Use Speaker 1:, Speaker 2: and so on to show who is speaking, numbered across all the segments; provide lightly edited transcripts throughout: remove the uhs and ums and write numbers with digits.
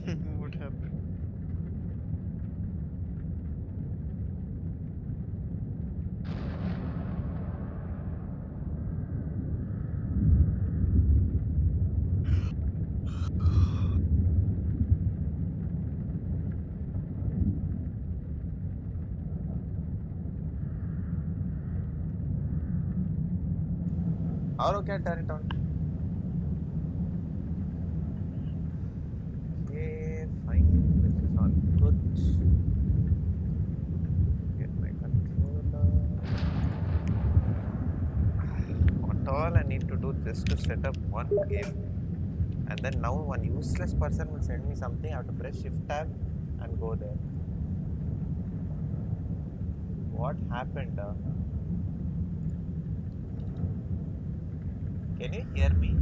Speaker 1: What happened?
Speaker 2: Or okay, turn it on. Okay, fine. This is all good. Get my controller. What all I need to do just to set up one game. And then now one useless person will send me something. I have to press Shift Tab and go there. What happened? Can you hear me?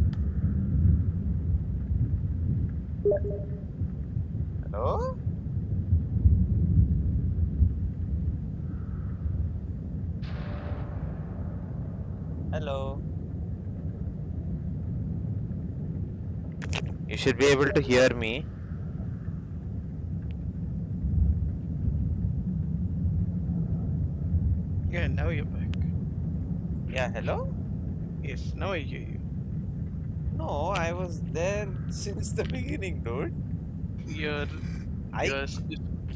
Speaker 2: Hello? Hello? You should be able to hear me.
Speaker 1: Yeah, now you're back.
Speaker 2: Yeah, hello?
Speaker 1: Yes, now I hear you.
Speaker 2: No, I was there since the beginning, dude.
Speaker 1: Your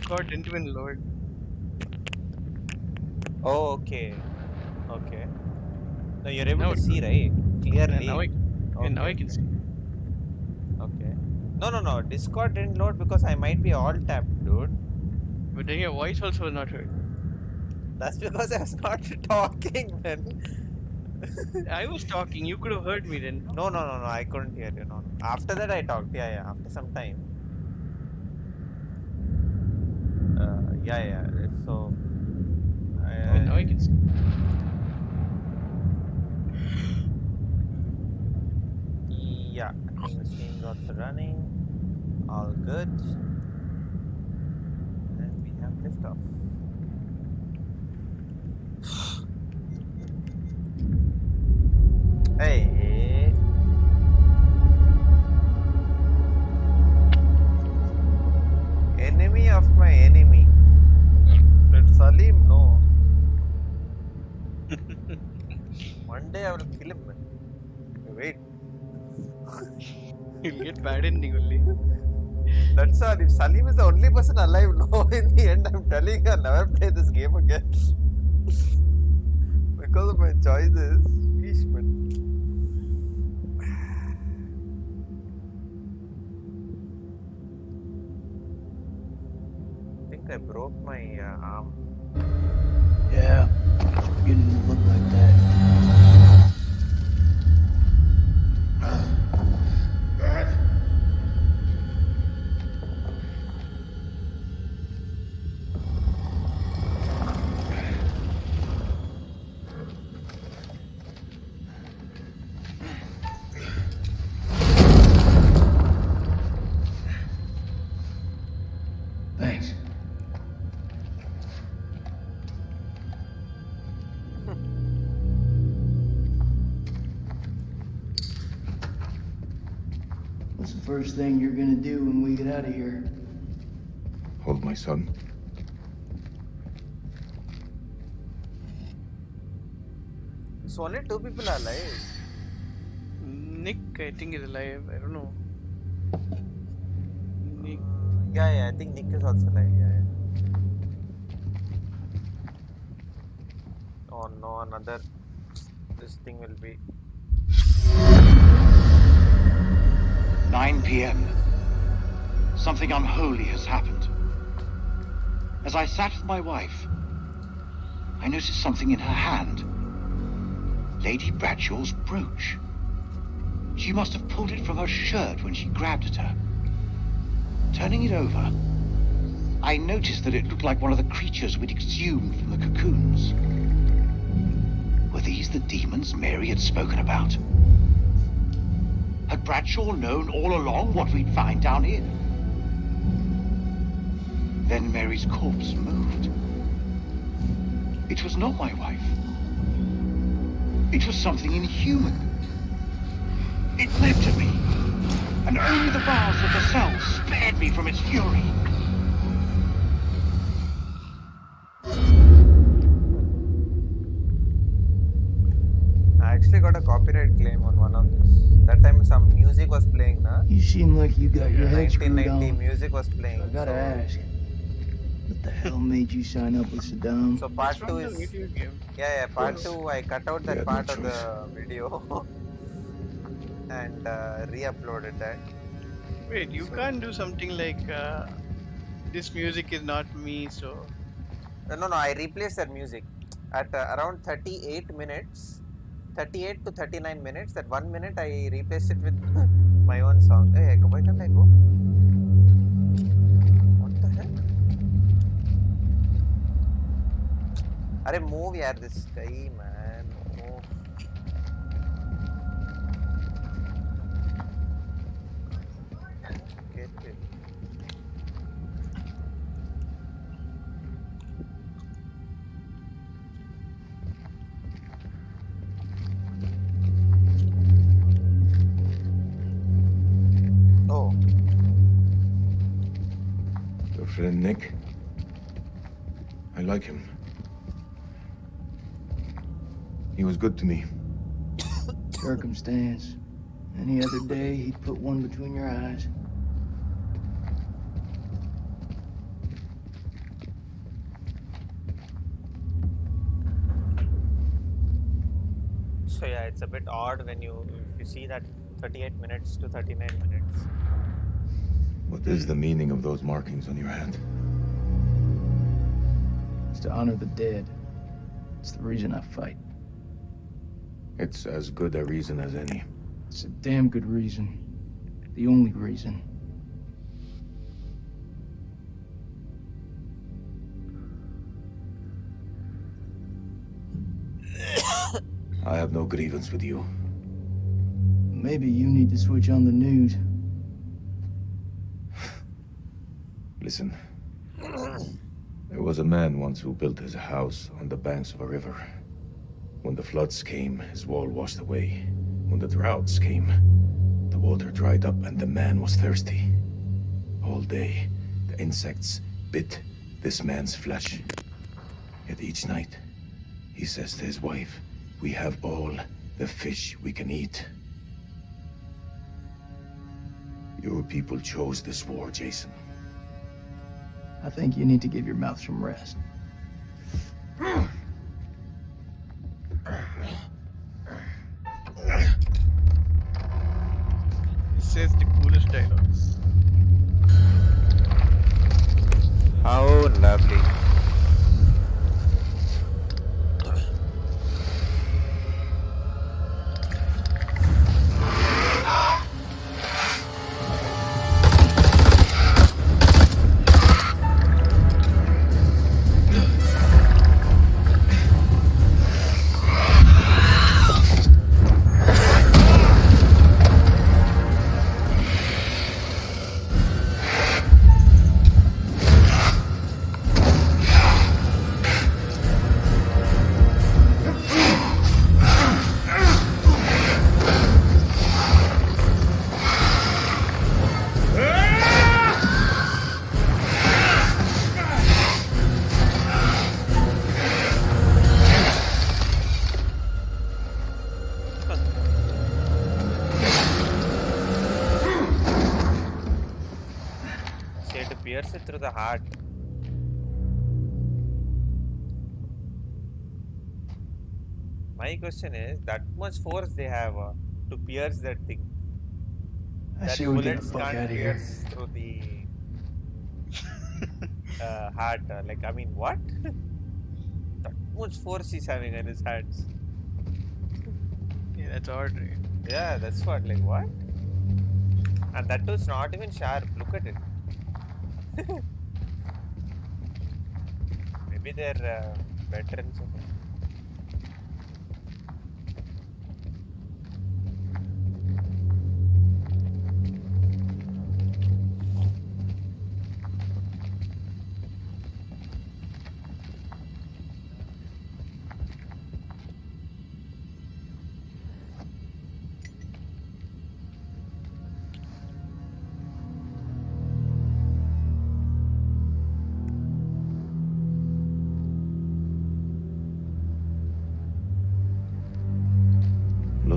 Speaker 1: Discord didn't even load.
Speaker 2: Oh, okay. Okay. No, you're able
Speaker 1: Now
Speaker 2: to
Speaker 1: it
Speaker 2: see,
Speaker 1: loaded.
Speaker 2: right?
Speaker 1: Yeah, now
Speaker 2: Clearly.
Speaker 1: now
Speaker 2: Okay,
Speaker 1: I can
Speaker 2: okay.
Speaker 1: see.
Speaker 2: Okay. No. Discord didn't load because I might be all tapped, dude.
Speaker 1: But then your voice also was not heard.
Speaker 2: That's because I was not talking, man.
Speaker 1: I was talking. You could have heard me then.
Speaker 2: No. I couldn't hear you. No. After that, I talked. Yeah. After some time. Yeah. So,
Speaker 1: Yeah, now I can see.
Speaker 2: yeah. I think the stream's also running. All good. And we have liftoff. Hey. Enemy of my enemy. Let Salim know. One day I will kill him, man. Wait.
Speaker 1: You'll get bad ending only.
Speaker 2: That's all. If Salim is the only person alive, no, in the end, I'm telling you, I'll never play this game again. Because of my choices. Sheesh, man. I think I broke my arm.
Speaker 1: Yeah, you didn't look like that.
Speaker 3: Thanks. What's the first thing you're gonna do when we get out of here?
Speaker 4: Hold my son.
Speaker 2: So only 2 people are alive.
Speaker 1: Nick, I think, is alive. I don't know. Nick.
Speaker 2: Yeah. I think Nick is also alive. Yeah. Oh no, another. This thing will be.
Speaker 3: 9 p.m. Something unholy has happened. As I sat with my wife, I noticed something in her hand. Lady Bradshaw's brooch. She must have pulled it from her shirt when she grabbed at her. Turning it over, I noticed that it looked like one of the creatures we'd exhumed from the cocoons. Were these the demons Mary had spoken about? Had Bradshaw known all along what we'd find down here? Then Mary's corpse moved. It was not my wife. It was something inhuman. It leapt at me, and only the bars of the cell spared me from its fury.
Speaker 2: I actually got a copyright claim on one of this. That time some music was playing, na?
Speaker 5: You seem like you got your head screwed
Speaker 2: 1990
Speaker 5: on.
Speaker 2: music was playing.
Speaker 5: I gotta ask, what the hell made you sign up with Saddam?
Speaker 2: So
Speaker 1: It's
Speaker 2: part
Speaker 1: from
Speaker 2: 2
Speaker 1: the
Speaker 2: is...
Speaker 1: video game.
Speaker 2: Yeah, part
Speaker 4: Well,
Speaker 2: 2 I cut out
Speaker 4: we
Speaker 2: that
Speaker 4: had no
Speaker 2: part of the
Speaker 4: choice.
Speaker 2: video and re-uploaded that.
Speaker 1: Wait, you
Speaker 2: So-
Speaker 1: can't do something like this music is not me, so
Speaker 2: No, I replaced that music at around 38 minutes, 38 to 39 minutes. That 1 minute I replaced it with my own song. Hey, why can't I go? What the heck? Arey, move yaar, this guy, man. Move. Get it. Oh,
Speaker 4: Your friend Nick? I like him. He was good to me.
Speaker 5: Circumstance. Any other day, he'd put one between your eyes.
Speaker 2: so yeah, it's a bit odd when you see that 38 minutes to 39 minutes.
Speaker 4: What is the meaning of those markings on your hand?
Speaker 5: It's to honor the dead. It's the reason I fight.
Speaker 4: It's as good a reason as any.
Speaker 5: It's a damn good reason. The only reason.
Speaker 4: I have no grievance with you.
Speaker 5: Maybe you need to switch on the news.
Speaker 4: Listen. There was a man once who built his house on the banks of a river. When the floods came, his wall washed away. When the droughts came, the water dried up and the man was thirsty. All day, the insects bit this man's flesh. Yet each night, he says to his wife, "We have all the fish we can eat." Your people chose this war, Jason.
Speaker 5: I think you need to give your mouth some rest.
Speaker 1: it says the coolest dialogues.
Speaker 2: How lovely. She had to pierce it through the heart. My question is, that much force they have to pierce that thing.
Speaker 5: I
Speaker 2: That
Speaker 5: say we get the
Speaker 2: bullets
Speaker 5: fuck
Speaker 2: can't
Speaker 5: out of here.
Speaker 2: pierce through the heart. Like, I mean, what? That much force he's having in his hands.
Speaker 1: Yeah, that's odd, right?
Speaker 2: Yeah, that's what. Like, what? And that too is not even sharp. Look at it. Maybe they're veterans or something.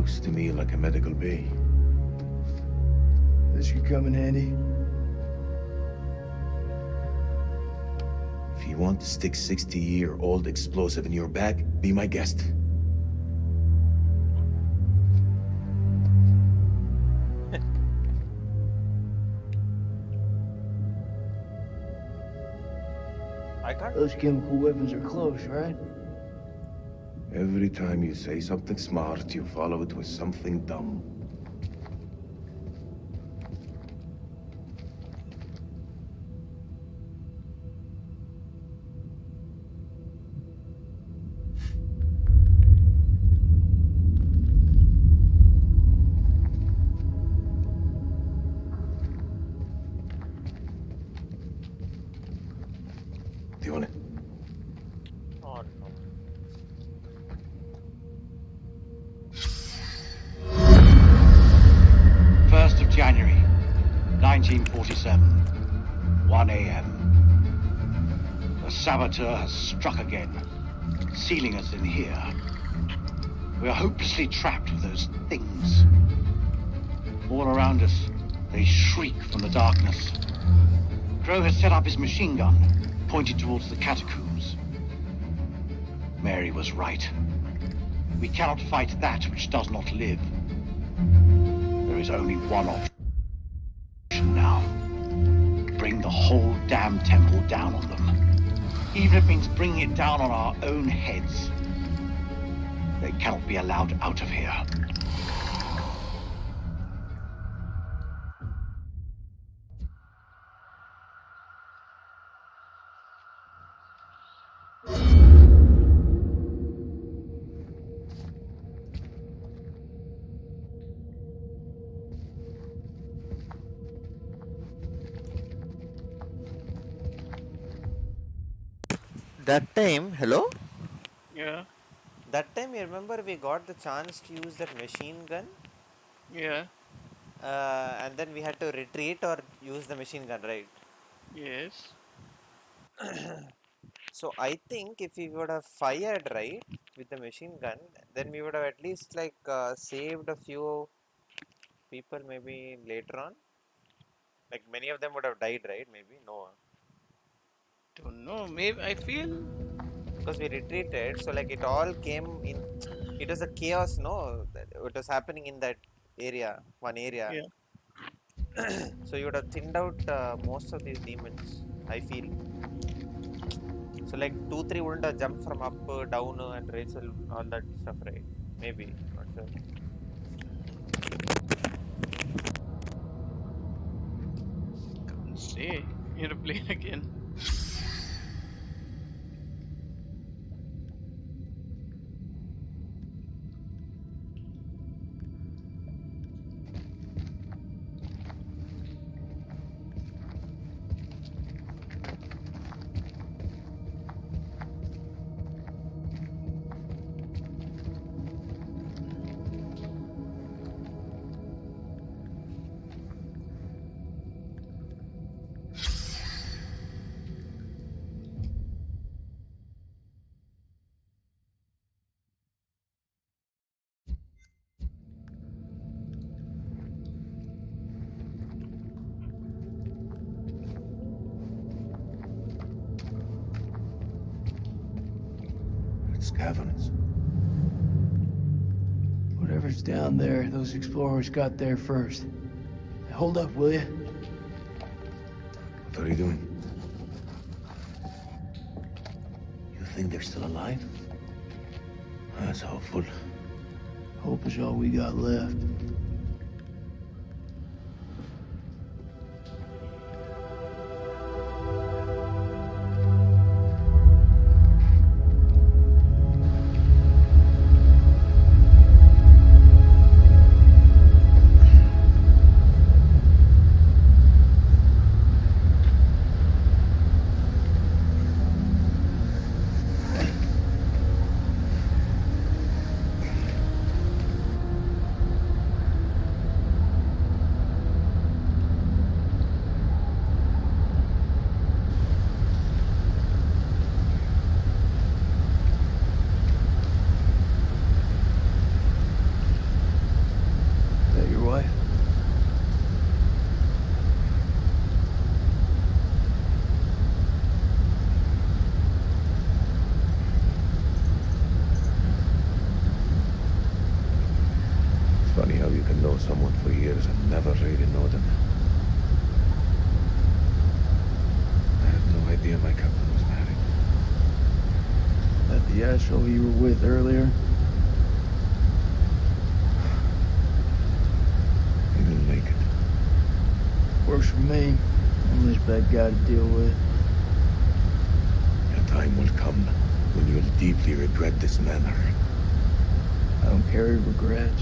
Speaker 4: Looks to me like a medical bay.
Speaker 5: This could come in handy.
Speaker 4: If you want to stick 60-year-old explosive in your back, be my guest.
Speaker 2: I can't.
Speaker 5: Those chemical weapons are close, right?
Speaker 4: Every time you say something smart, you follow it with something dumb. Do you want it?
Speaker 2: Oh no.
Speaker 3: First of January, 1947, 1 a.m. The saboteur has struck again, sealing us in here. We are hopelessly trapped with those things. All around us, they shriek from the darkness. Crow has set up his machine gun, pointed towards the catacombs. Mary was right. We cannot fight that which does not live. There is only one option now. Bring the whole damn temple down on them. Even if it means bringing it down on our own heads. They cannot be allowed out of here.
Speaker 2: That time, hello?
Speaker 1: Yeah.
Speaker 2: That time, you remember we got the chance to use that machine gun?
Speaker 1: Yeah.
Speaker 2: And then we had to retreat or use the machine gun, right?
Speaker 1: Yes.
Speaker 2: So I think if we would have fired right with the machine gun, then we would have at least like saved a few people maybe later on. Like many of them would have died, right? Maybe no,
Speaker 1: Don't know. Maybe I feel.
Speaker 2: because we retreated. So like it all came in. It was a chaos, no? It was happening in that area, one area.
Speaker 1: Yeah.
Speaker 2: So you would have thinned out most of these demons. I feel. So like 2, 3 wouldn't have jumped from up, down, and right, so all that stuff, right? Maybe, not sure.
Speaker 1: Can't say. You have to play it again.
Speaker 4: It's caverns.
Speaker 5: Whatever's down there, those explorers got there first. Hold up, will you?
Speaker 4: What are you doing? You think they're still alive? That's hopeful.
Speaker 5: Hope is all we got left. vessel you were with earlier?
Speaker 4: He didn't make it.
Speaker 5: Works for me. I'm this bad guy to deal with.
Speaker 4: A time will come when you'll deeply regret this manner.
Speaker 5: I don't carry regrets.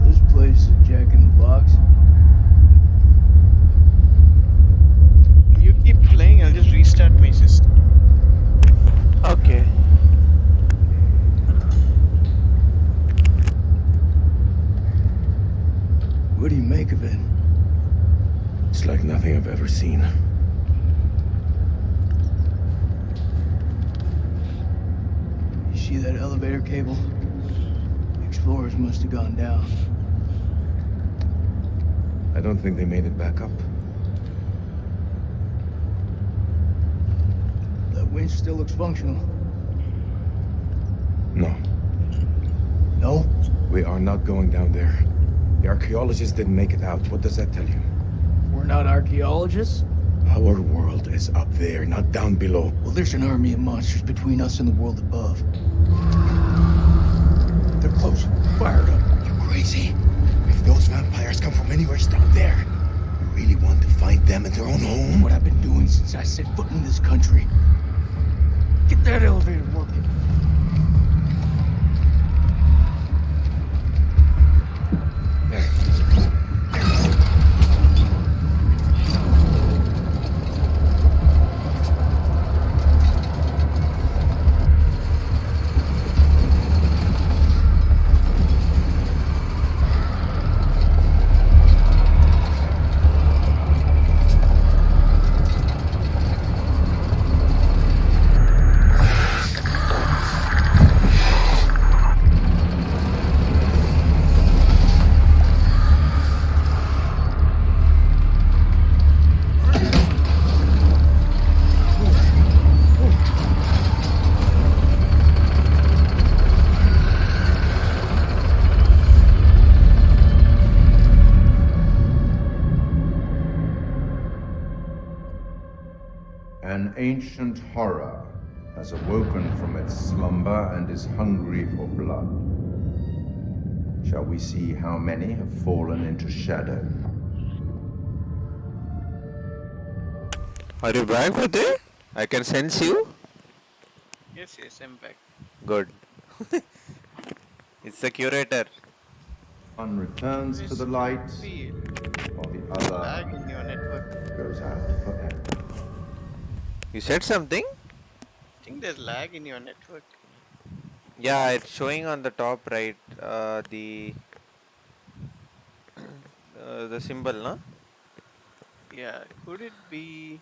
Speaker 5: This place is a jack in the box.
Speaker 1: You keep playing, I'll just restart my system.
Speaker 2: Okay.
Speaker 5: What do you make of it?
Speaker 4: It's like nothing I've ever seen.
Speaker 5: You see that elevator cable? The explorers must have gone down.
Speaker 4: I don't think they made it back up.
Speaker 5: That winch still looks functional.
Speaker 4: No,
Speaker 5: No?
Speaker 4: we are not going down there. The archaeologists didn't make it out. What does that tell you?
Speaker 5: We're not archaeologists?
Speaker 4: Our world is up there, not down below.
Speaker 5: Well, there's an army of monsters between us and the world above. They're close. Fire it up.
Speaker 4: You crazy? If those vampires come from anywhere down there, you really want to find them in their own home?
Speaker 5: What I've been doing since I set foot in this country. Get that elevator working.
Speaker 6: An ancient horror has awoken from its slumber and is hungry for blood. Shall we see how many have fallen into shadow?
Speaker 2: Are you back, Fateh? I can sense you.
Speaker 1: Yes, yes, I'm back.
Speaker 2: Good. It's the curator.
Speaker 6: One returns to the light,
Speaker 1: Feel
Speaker 6: while the
Speaker 1: lag
Speaker 6: other
Speaker 1: in your network.
Speaker 6: goes out forever.
Speaker 2: You said something?
Speaker 1: I think there's lag in your network.
Speaker 2: Yeah, it's showing on the top right. The symbol, no?
Speaker 1: Yeah, could it be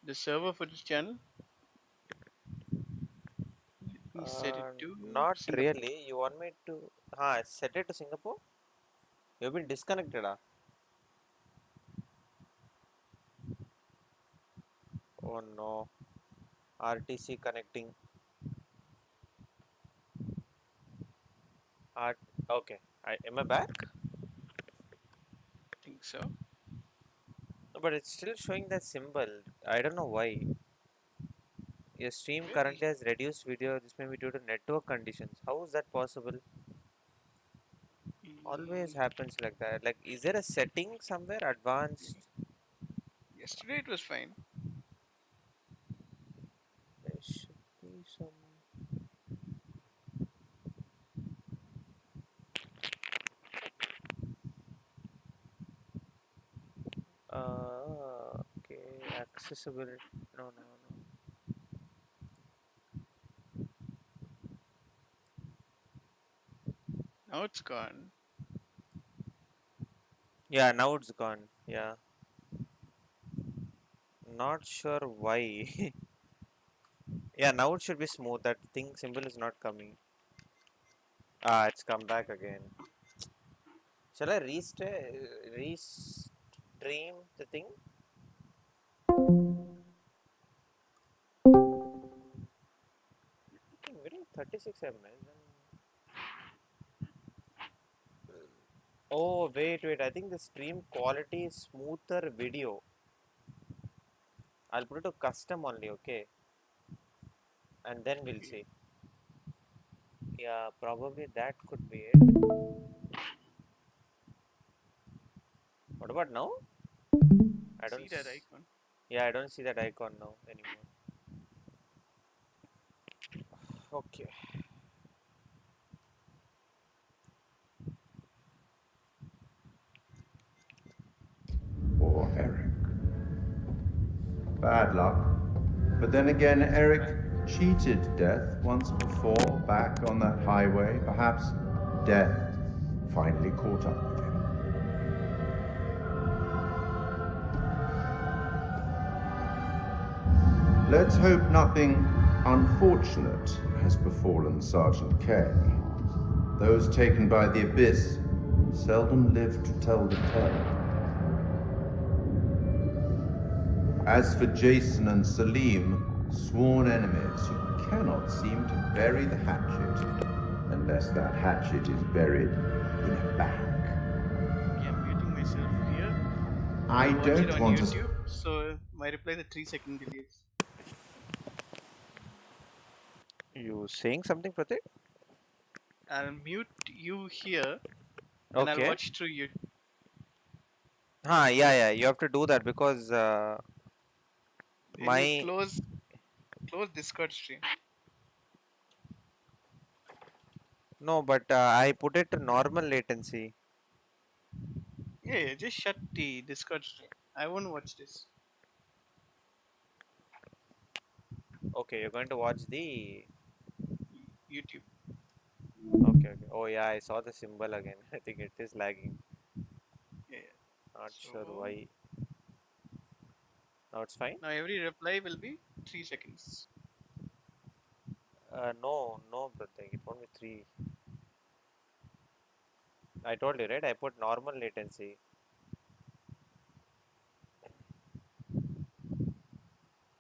Speaker 1: the server for this channel? Let me set it to
Speaker 2: Not
Speaker 1: Singapore.
Speaker 2: really. You want me to? Set it to Singapore. You've been disconnected, ah? Oh no. RTC connecting. Art. Okay. Am I back?
Speaker 1: Think so.
Speaker 2: No, but it's still showing that symbol. I don't know why. Your stream
Speaker 1: Really?
Speaker 2: currently has reduced video. This may be due to network conditions. How is that possible? Always
Speaker 1: Mm,
Speaker 2: happens like that. Like, is there a setting somewhere advanced?
Speaker 1: Yesterday it was fine.
Speaker 2: There should be some. Okay. Accessibility. No, no, no.
Speaker 1: Now it's gone.
Speaker 2: Yeah, now it's gone. Yeah. Not sure why. Yeah, now it should be smooth. That thing symbol is not coming. Ah, it's come back again. Shall I restream the thing? Within 36 ms. Oh, wait. I think the stream quality is smoother video. I'll put it to custom only, okay? And then we'll
Speaker 1: Okay.
Speaker 2: see. Yeah, probably that could be it. What about now? I don't.
Speaker 1: See that icon?
Speaker 2: Yeah, I don't see that icon now anymore. Okay.
Speaker 6: Or Eric. Bad luck. But then again, Eric cheated death once before, back on that highway. Perhaps death finally caught up with him. Let's hope nothing unfortunate has befallen Sergeant K. Those taken by the abyss seldom live to tell the tale. As for Jason and Salim, sworn enemies who cannot seem to bury the hatchet unless that hatchet is buried in a bank.
Speaker 1: Okay, I'm muting myself here.
Speaker 6: I
Speaker 1: I'll watch it
Speaker 6: don't
Speaker 1: on
Speaker 6: want to.
Speaker 1: YouTube, so my reply the 3 second delays.
Speaker 2: You saying something, Pratik?
Speaker 1: I'll mute you here and I'll
Speaker 2: Okay.
Speaker 1: watch through you.
Speaker 2: Yeah. You have to do that because
Speaker 1: Then you
Speaker 2: my
Speaker 1: close Discord stream.
Speaker 2: no, but I put it to normal latency.
Speaker 1: Yeah, just shut the Discord stream. I won't watch this.
Speaker 2: Okay, you're going to watch the.
Speaker 1: YouTube.
Speaker 2: Okay. Oh yeah, I saw the symbol again. I think it is lagging.
Speaker 1: Yeah.
Speaker 2: Not sure
Speaker 1: So
Speaker 2: why. Now it's fine.
Speaker 1: now every reply will be 3 seconds.
Speaker 2: No, Pratik. It won't be 3. I told you, right? I put normal latency.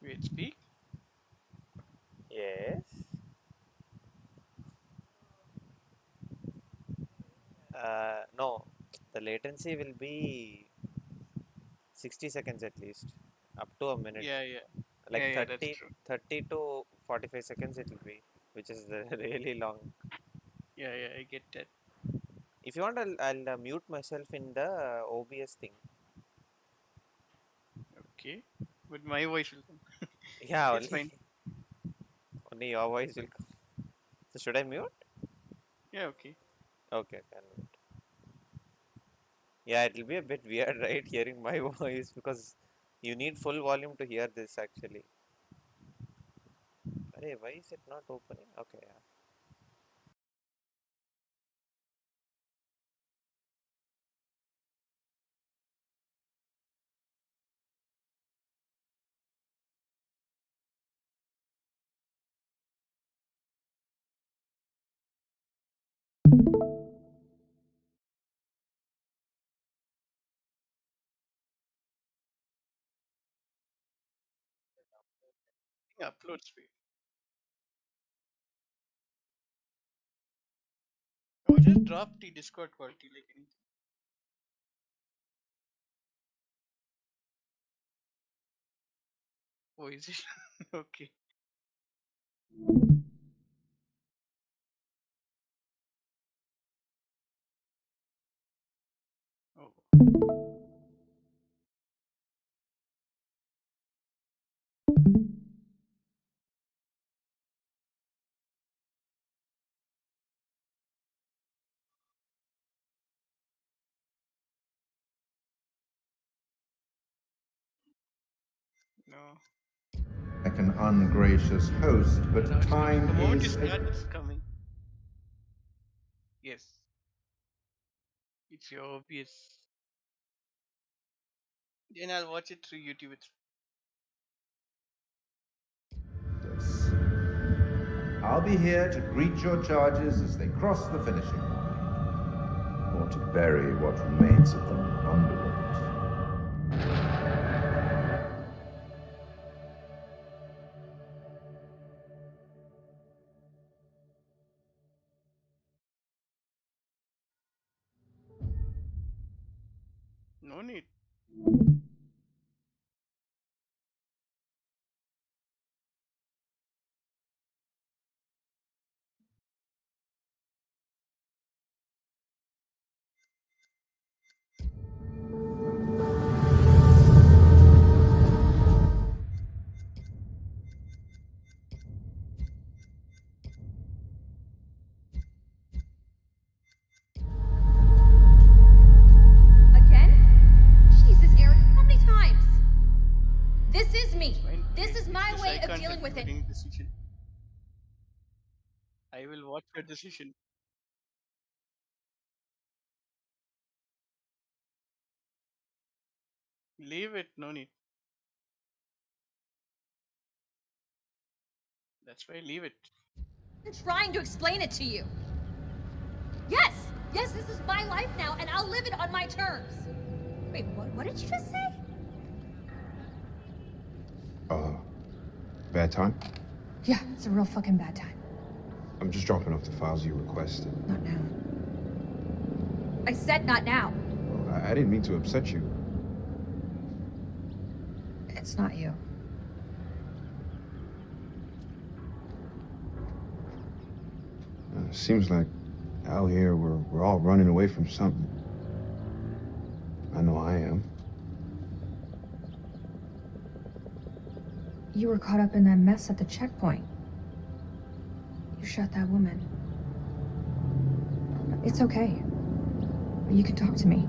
Speaker 1: Wait, speak.
Speaker 2: Yes. No, the latency will be 60 seconds at least, up to a minute.
Speaker 1: Yeah.
Speaker 2: Like
Speaker 1: Yeah, that's true.
Speaker 2: 30 to 45 seconds it will be, which is really long.
Speaker 1: Yeah, I get that.
Speaker 2: If you want, I'll mute myself in the OBS thing.
Speaker 1: Okay. But my voice will come.
Speaker 2: Yeah,
Speaker 1: It's fine.
Speaker 2: only your voice will come. So should I mute?
Speaker 1: Yeah, okay.
Speaker 2: Okay, I'll mute. Yeah, it will be a bit weird, right? Hearing my voice because you need full volume to hear this actually. Arey, why is it not opening? Okay, yeah.
Speaker 1: Upload speed. Or just drop the Discord quality like anything. Oh, is it? Okay. Oh, no.
Speaker 6: Like an ungracious host, but
Speaker 1: Now it's coming.
Speaker 6: time
Speaker 1: The moment you
Speaker 6: is.
Speaker 1: start, it's coming. Yes. It's your obvious. Then I'll watch it through YouTube.
Speaker 6: This. I'll be here to greet your charges as they cross the finishing line, or to bury what remains of them under it.
Speaker 1: No need.
Speaker 7: Again? Jesus, Eric, how many times? This is me.
Speaker 1: Fine.
Speaker 7: This is my
Speaker 1: Because
Speaker 7: way
Speaker 1: I
Speaker 7: of
Speaker 1: can't
Speaker 7: dealing
Speaker 1: help
Speaker 7: with it.
Speaker 1: any decision. I will watch your decision. Leave it. No need. That's why leave it.
Speaker 7: I'm trying to explain it to you. Yes, yes, this is my life now, and I'll live it on my terms. Wait, what did you just say?
Speaker 8: Bad time?
Speaker 7: Yeah, it's a real fucking bad time.
Speaker 8: I'm just dropping off the files you requested.
Speaker 7: Not now. I said not now.
Speaker 8: Well, I didn't mean to upset you.
Speaker 7: It's not you.
Speaker 8: Seems like out here we're all running away from something. I know I am.
Speaker 7: You were caught up in that mess at the checkpoint. You shot that woman. It's okay. You can talk to me.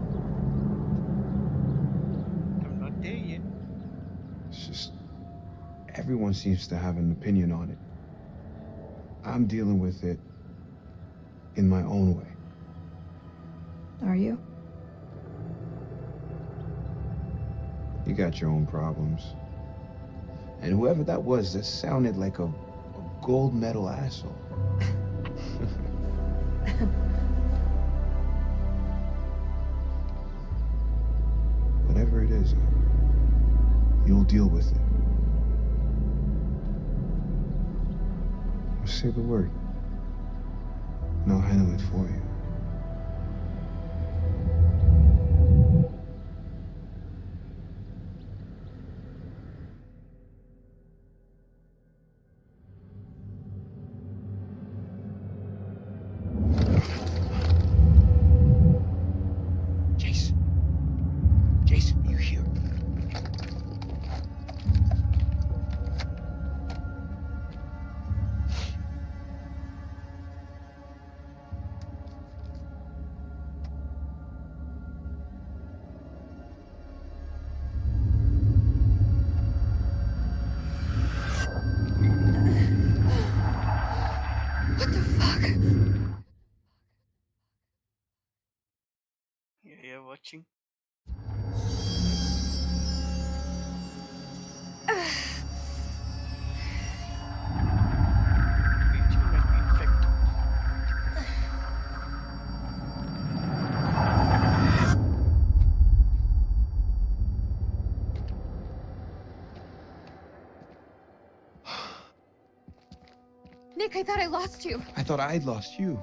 Speaker 1: I'm not there yet.
Speaker 8: It's just everyone seems to have an opinion on it. I'm dealing with it in my own way.
Speaker 7: Are you?
Speaker 8: You got your own problems. And whoever that was, that sounded like a gold medal asshole. Whatever it is, you'll deal with it. Or say the word, and I'll handle it for you. Jason, you here?
Speaker 7: What the fuck?
Speaker 1: Yeah, you're watching. Rachel might be infected.
Speaker 7: Nick, I thought I lost you.
Speaker 8: I thought I'd lost you.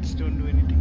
Speaker 1: bullets don't do anything.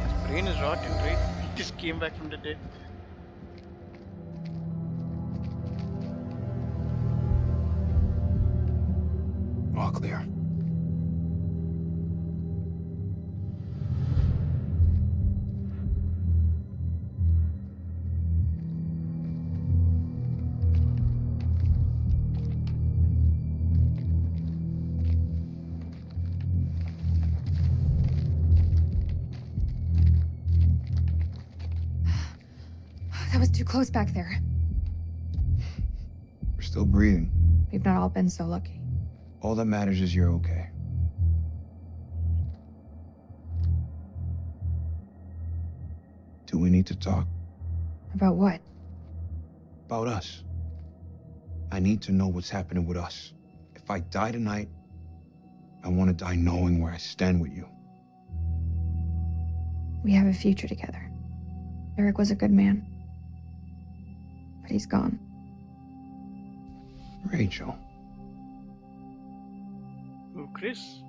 Speaker 1: His brain is rotten, right? He just came back from the dead.
Speaker 8: All clear.
Speaker 9: That was too close back there.
Speaker 8: We're still breathing.
Speaker 9: We've not all been so lucky.
Speaker 8: All that matters is you're okay. Do we need to talk?
Speaker 9: About what?
Speaker 8: About us. I need to know what's happening with us. If I die tonight, I want to die knowing where I stand with you.
Speaker 9: We have a future together. Eric was a good man. But he's gone.
Speaker 8: Rachel.
Speaker 1: Who, Chris?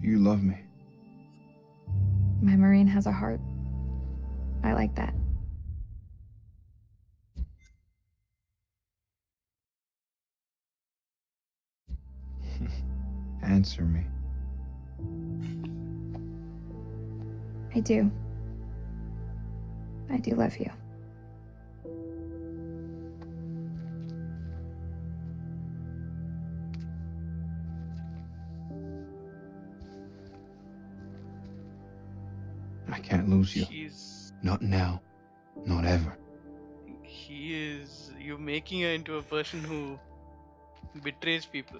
Speaker 8: Do you love me?
Speaker 9: My Marine has a heart. I like that.
Speaker 8: Answer me.
Speaker 9: I do. I do love you.
Speaker 8: I can't lose you.
Speaker 1: She's...
Speaker 8: Not now. Not ever.
Speaker 1: He is... You're making her into a person who betrays people.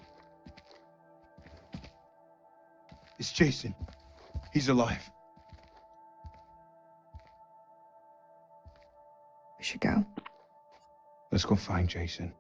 Speaker 8: It's Jason. He's alive.
Speaker 9: We should go.
Speaker 8: Let's go find Jason.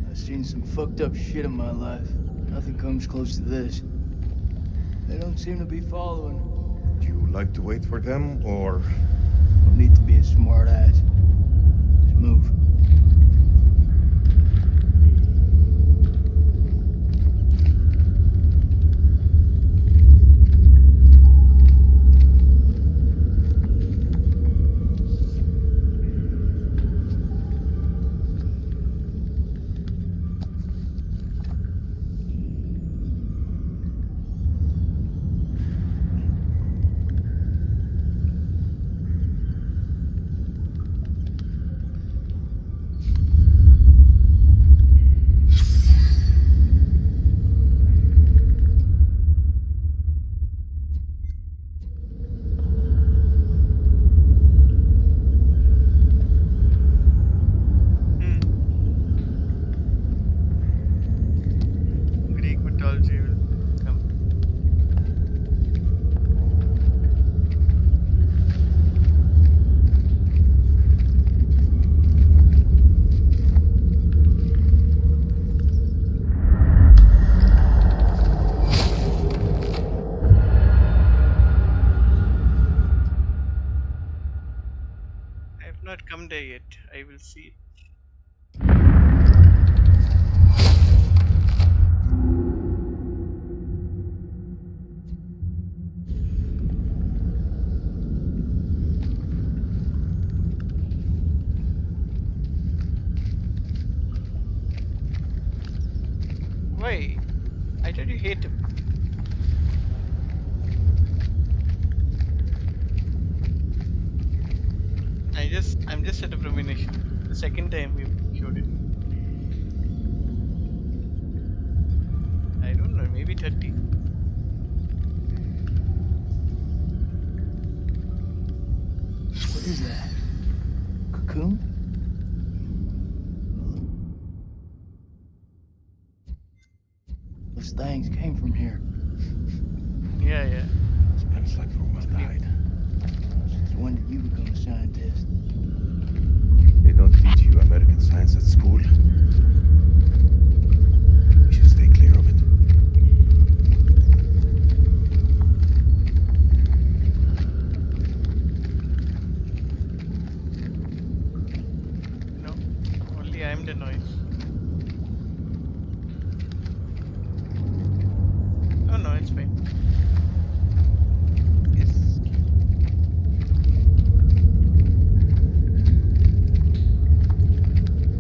Speaker 5: I've seen some fucked up shit in my life. Nothing comes close to this. They don't seem to be following.
Speaker 4: Do you like to wait for them, or...
Speaker 5: Don't need to be a smart ass. Just move.
Speaker 1: Greek mythology will come. I have not come there yet. I will see it. Why thought you hate him. I'm just at a premonition. The second time you showed it. I don't know, maybe 30.
Speaker 5: What is that? Cocoon? Those things came from here.
Speaker 1: Yeah.
Speaker 4: Smells like formaldehyde.
Speaker 5: Since when did you become a scientist?
Speaker 4: They don't teach you American science at school. We should stay clear of it.
Speaker 1: No, only I'm the noise. Oh no, it's fine. Yes.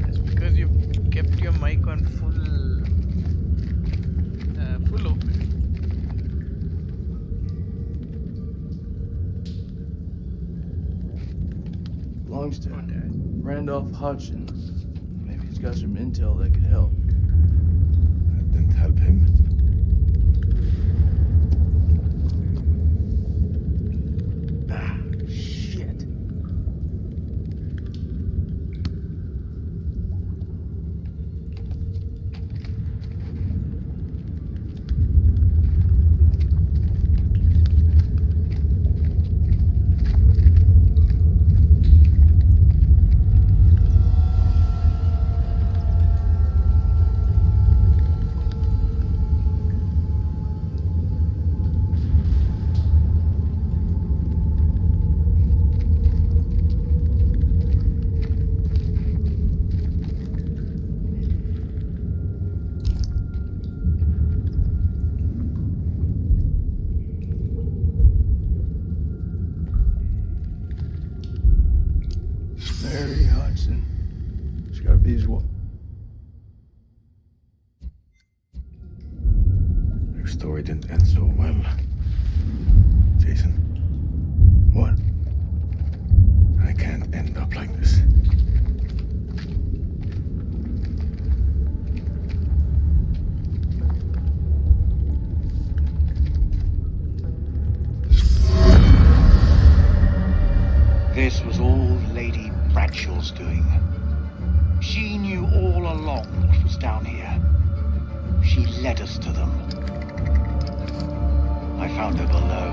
Speaker 1: That's because you kept your mic on full open.
Speaker 5: Belongs to
Speaker 1: Oh, Dad.
Speaker 5: Randolph Hodgson. Maybe he's got some intel that could help.
Speaker 4: That didn't help him.
Speaker 5: Ah, shit. Mary Hodgson. It's gotta be his wife.
Speaker 4: Your story didn't end so well. Jason,
Speaker 5: What?
Speaker 4: I can't end up like this.
Speaker 3: This was all Lady Bradshaw's doing. She knew all along what was down here. She led us to them. I found her below,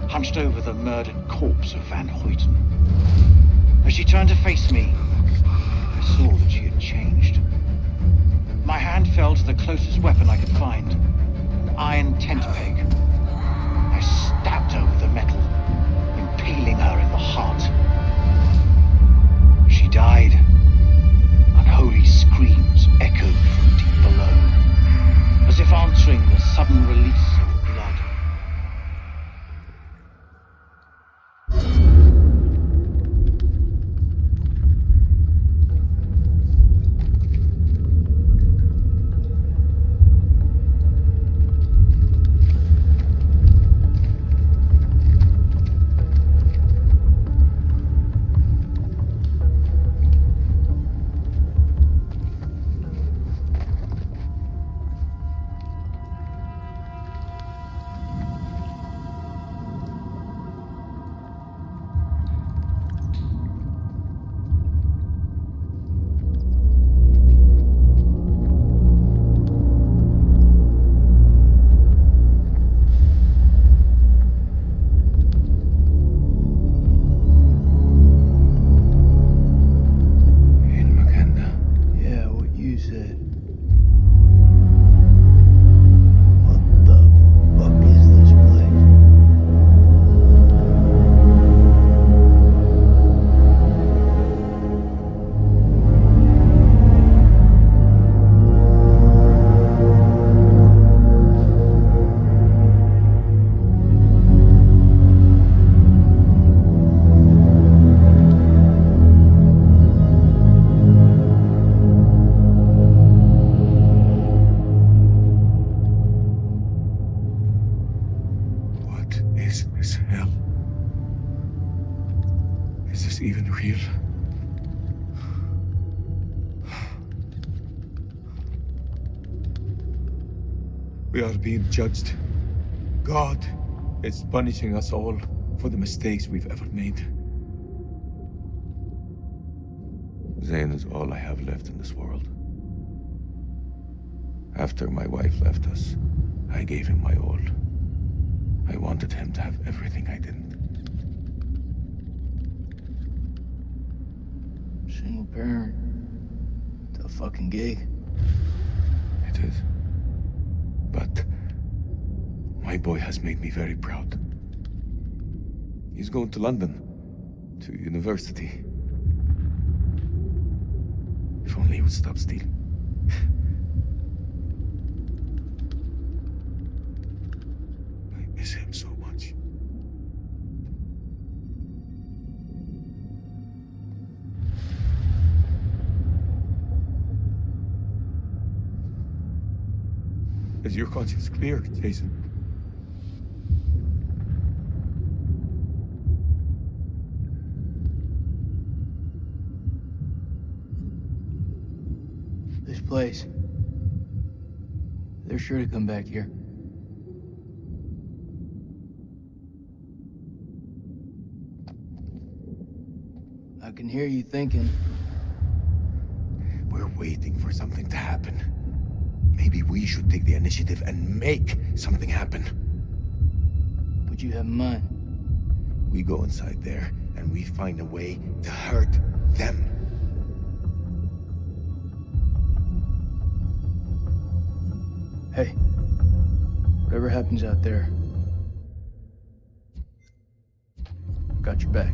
Speaker 3: hunched over the murdered corpse of Van Hoyten. As she turned to face me, I saw that she had changed. My hand fell to the closest weapon I could find, an iron tent peg. I stabbed her with the metal, impaling her in the heart. She died. Unholy screams echoed from deep below, as if answering the sudden release of blood.
Speaker 4: this even real? We are being judged. God is punishing us all for the mistakes we've ever made. Zane is all I have left in this world. After my wife left us, I gave him my all. I wanted him to have everything I didn't.
Speaker 5: Single parent. Tough fucking gig.
Speaker 4: It is. But my boy has made me very proud. He's going to London, to university. If only he would stop stealing. I miss him so much. Is your conscience clear, Jason?
Speaker 5: This place. They're sure to come back here. I can hear you thinking.
Speaker 4: We're waiting for something to happen. Maybe we should take the initiative and make something happen.
Speaker 5: What you have in mind?
Speaker 4: We go inside there and we find a way to hurt them.
Speaker 5: Hey, whatever happens out there, I've got your back.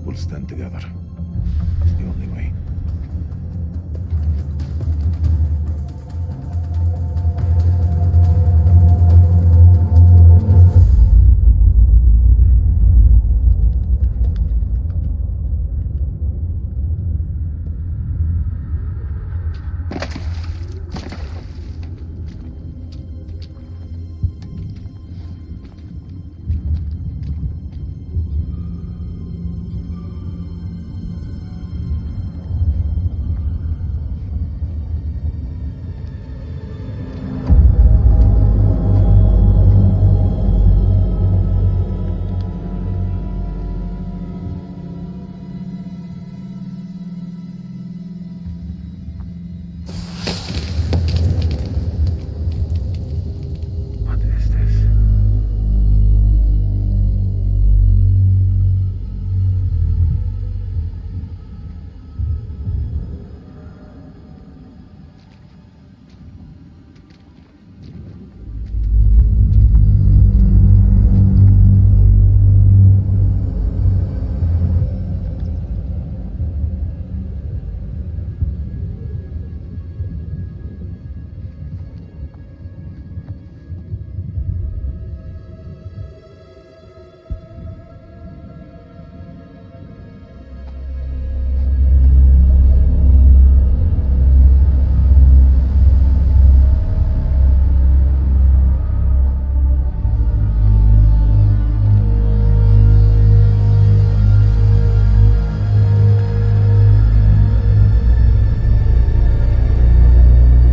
Speaker 4: We'll stand together. It's the only way. What is this?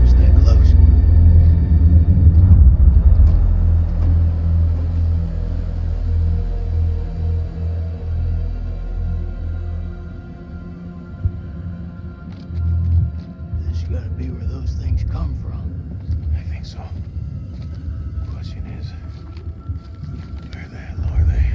Speaker 5: Stay close. This gotta be where those things come from.
Speaker 4: I think so. Question is, where the hell are they?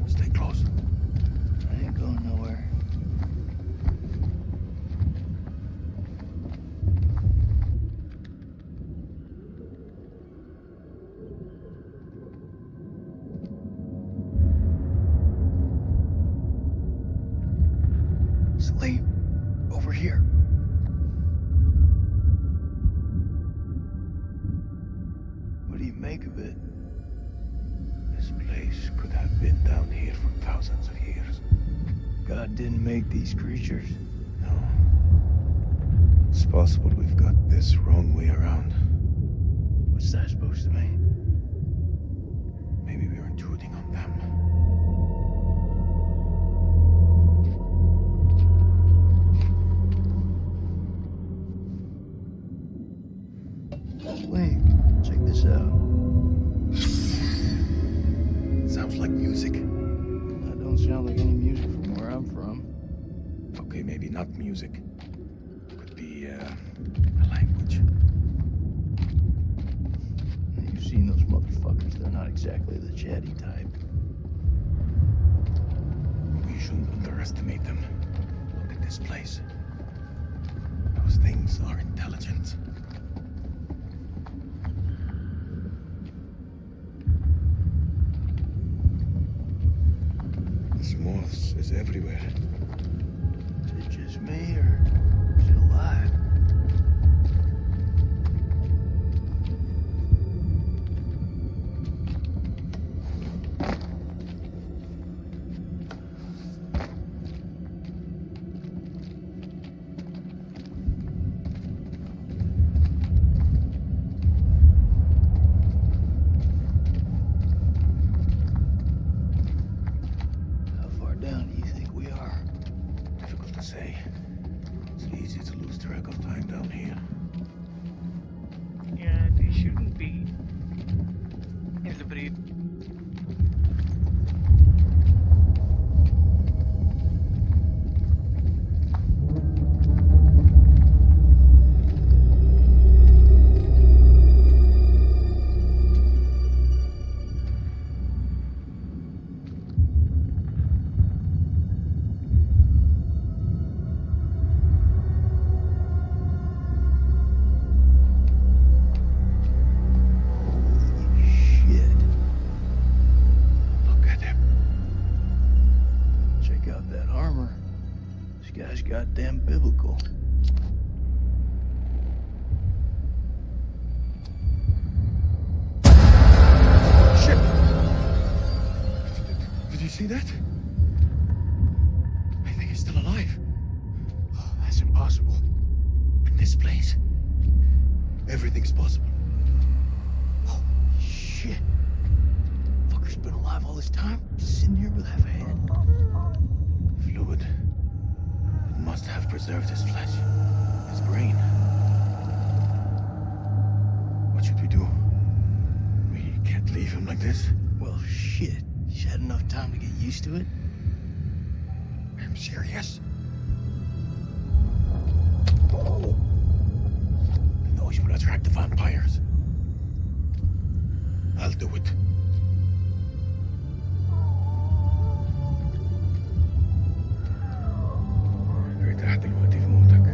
Speaker 4: Stay close.
Speaker 5: I ain't going nowhere. Salim, over here. make of it.
Speaker 4: This place could have been down here for thousands of years.
Speaker 5: God didn't make these creatures.
Speaker 4: No. It's possible we've got this wrong way around.
Speaker 5: What's that supposed to mean?
Speaker 4: Maybe we're intruding on them.
Speaker 5: Wait, check this out.
Speaker 4: Sounds like music.
Speaker 5: That don't sound like any music from where I'm from.
Speaker 4: Okay, maybe not music. Could be a language.
Speaker 5: You've seen those motherfuckers. They're not exactly the chatty type.
Speaker 4: We shouldn't underestimate them. Look at this place. Those things are intelligent. This moths is everywhere.
Speaker 5: Is it just me, or is it alive? How far down do you think we are?
Speaker 4: Difficult to say. It's easy to lose track of time down here.
Speaker 1: Yeah, they shouldn't be in the breed.
Speaker 5: Holy shit.
Speaker 4: Look at him.
Speaker 5: Check out that armor. This guy's goddamn biblical.
Speaker 4: Shit! Did you see that? I think he's still alive. Oh, that's impossible. In this place, everything's possible.
Speaker 5: Holy shit. Fucker's been alive all this time? Just sitting here with half a head.
Speaker 4: Fluid. It must have preserved his flesh, his brain. What should we do? We can't leave him like this.
Speaker 5: Well, shit. He's had enough time to get used to it.
Speaker 4: I'm serious. The noise will attract the vampires. I'll do it. ارتحت الوقت في موتك.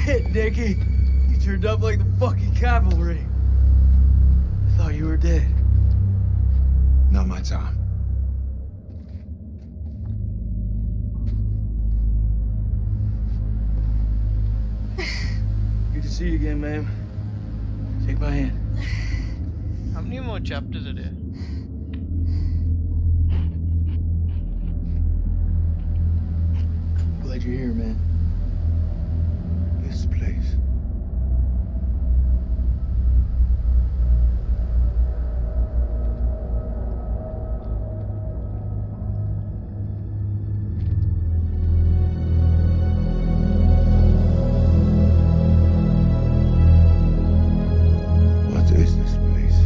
Speaker 5: shit, Dickie. You turned up like the fucking cavalry. I thought you were dead.
Speaker 8: Not my time.
Speaker 5: Good to see you again, ma'am. Take my hand.
Speaker 1: How many more chapters are there?
Speaker 5: Glad you're here, man.
Speaker 4: This place. What is this place?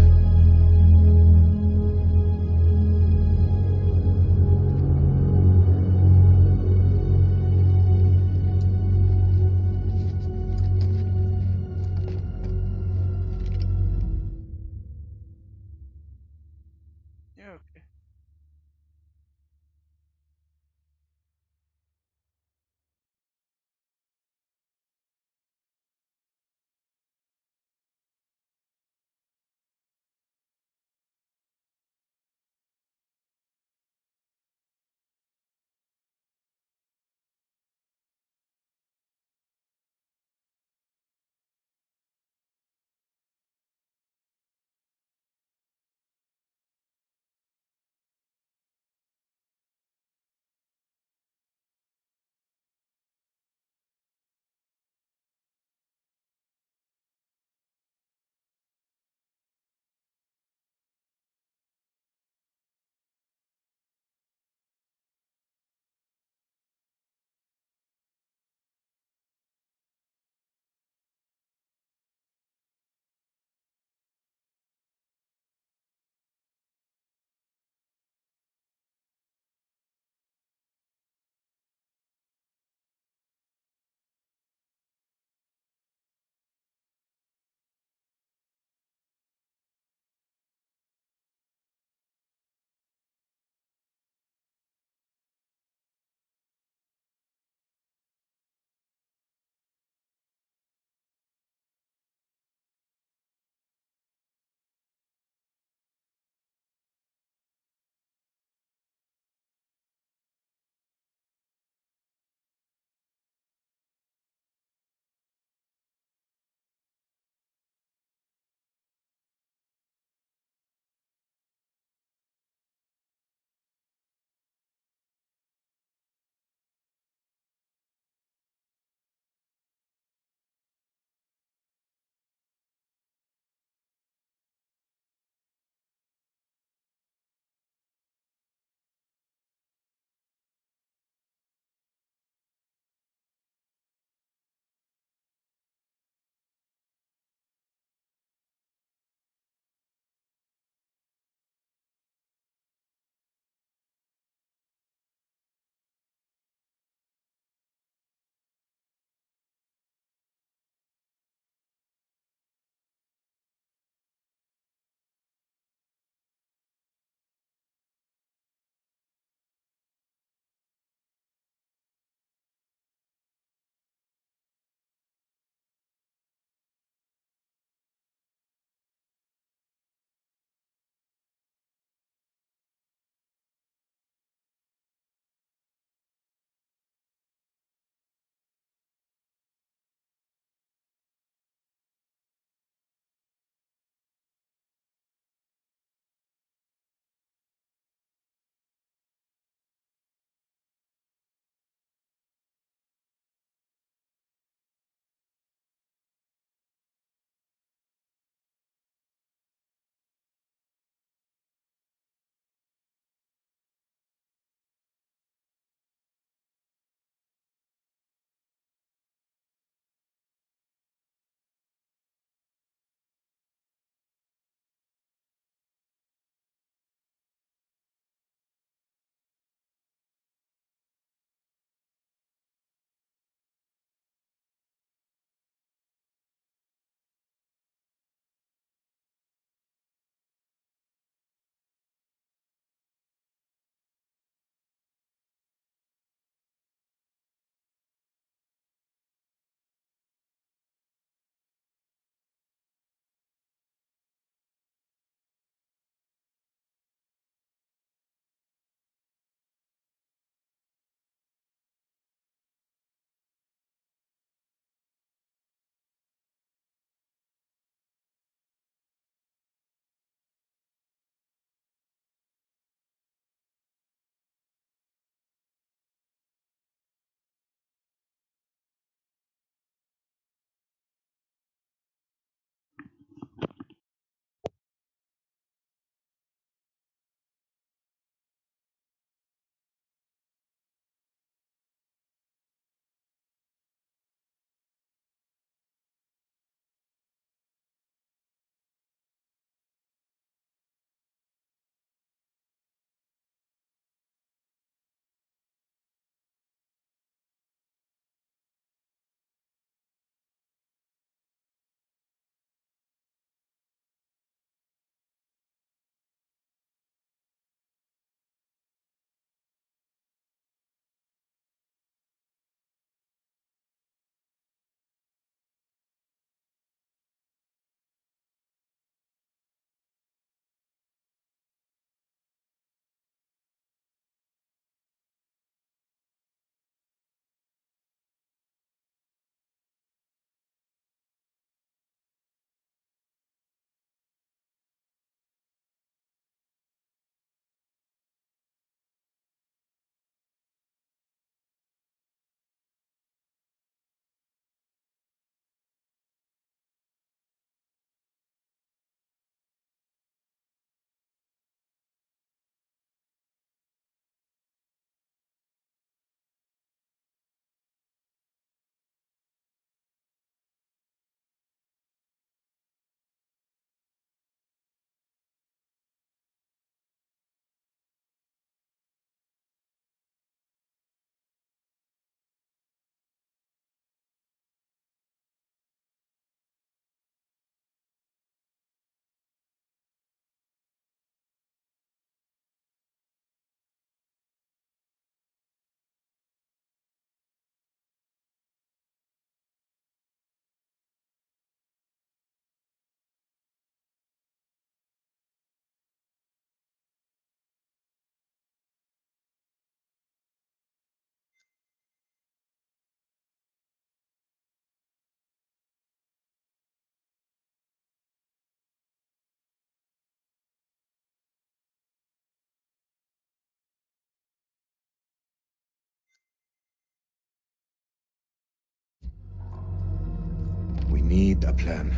Speaker 4: need a plan.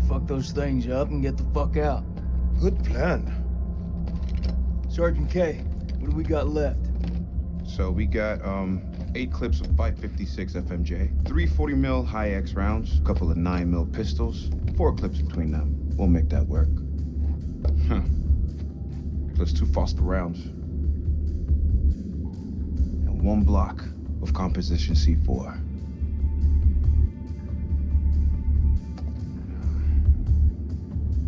Speaker 5: Fuck those things up and get the fuck out.
Speaker 4: Good plan.
Speaker 5: Sergeant K, what do we got left?
Speaker 8: So we got 8 clips of 556 FMJ, 3 40mm high X rounds, a couple of 9mm pistols, 4 clips between them. We'll make that work. Huh. Plus 2 Foster rounds. And 1 block of composition C4.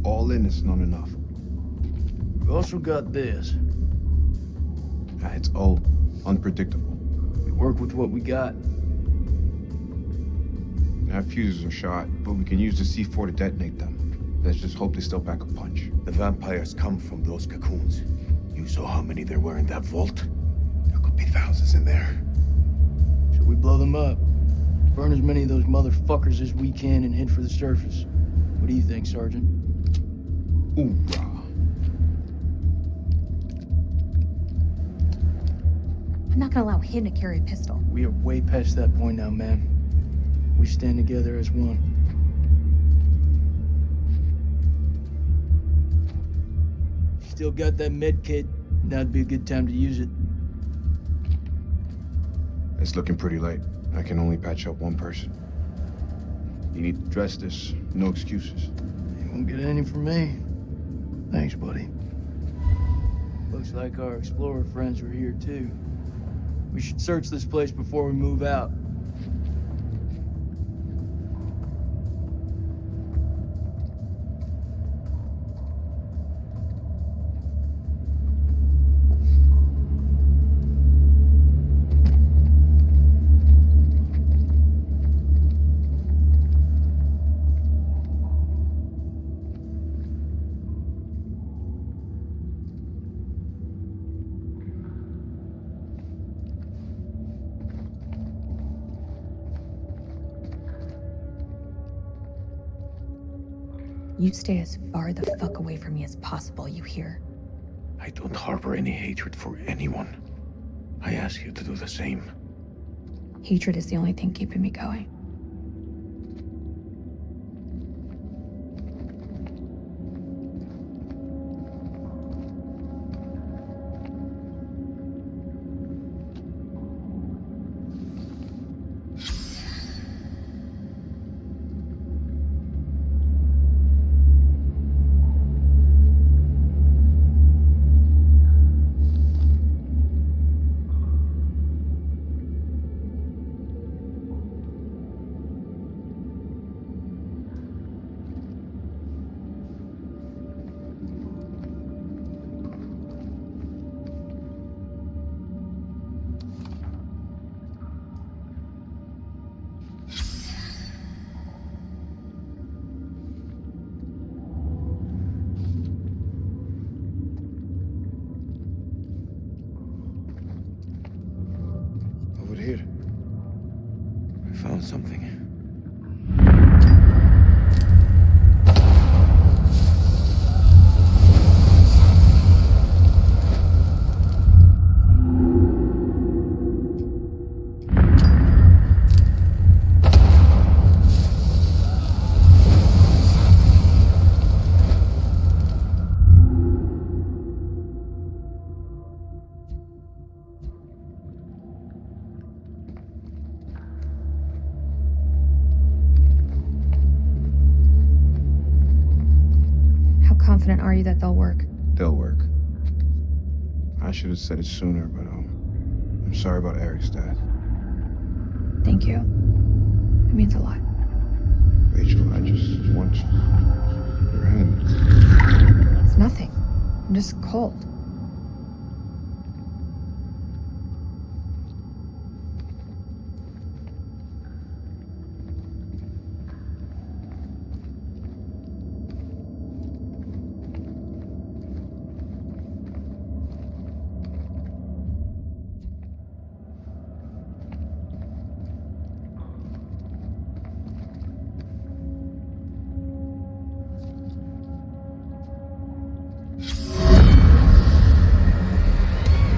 Speaker 8: All in is not enough.
Speaker 5: We also got this.
Speaker 8: It's old, unpredictable.
Speaker 5: We work with what we got.
Speaker 8: Our fuses are shot, but we can use the C4 to detonate them. Let's just hope they still pack a punch.
Speaker 4: The vampires come from those cocoons. You saw how many there were in that vault? There could be thousands in there.
Speaker 5: Should we blow them up? Burn as many of those motherfuckers as we can and head for the surface. What do you think, Sergeant?
Speaker 8: Hoorah.
Speaker 7: I'm not gonna allow him to carry a pistol.
Speaker 5: We are way past that point now, man. We stand together as one. Still got that med kit. Now'd be a good time to use it.
Speaker 8: It's looking pretty late. I can only patch up 1 person. You need to address this. No excuses.
Speaker 5: You won't get any from me. Thanks, buddy. Looks like our explorer friends are here, too. We should search this place before we move out.
Speaker 7: You stay as far the fuck away from me as possible, you hear?
Speaker 4: I don't harbor any hatred for anyone. I ask you to do the same.
Speaker 9: Hatred is the only thing keeping me going.
Speaker 4: Over here. I found something.
Speaker 9: Confident are you that they'll work?
Speaker 8: They'll work. I should have said it sooner, but I'm sorry about Eric's death.
Speaker 9: Thank you. It means a lot.
Speaker 8: Rachel, I just want your hand.
Speaker 9: It's nothing. I'm just cold.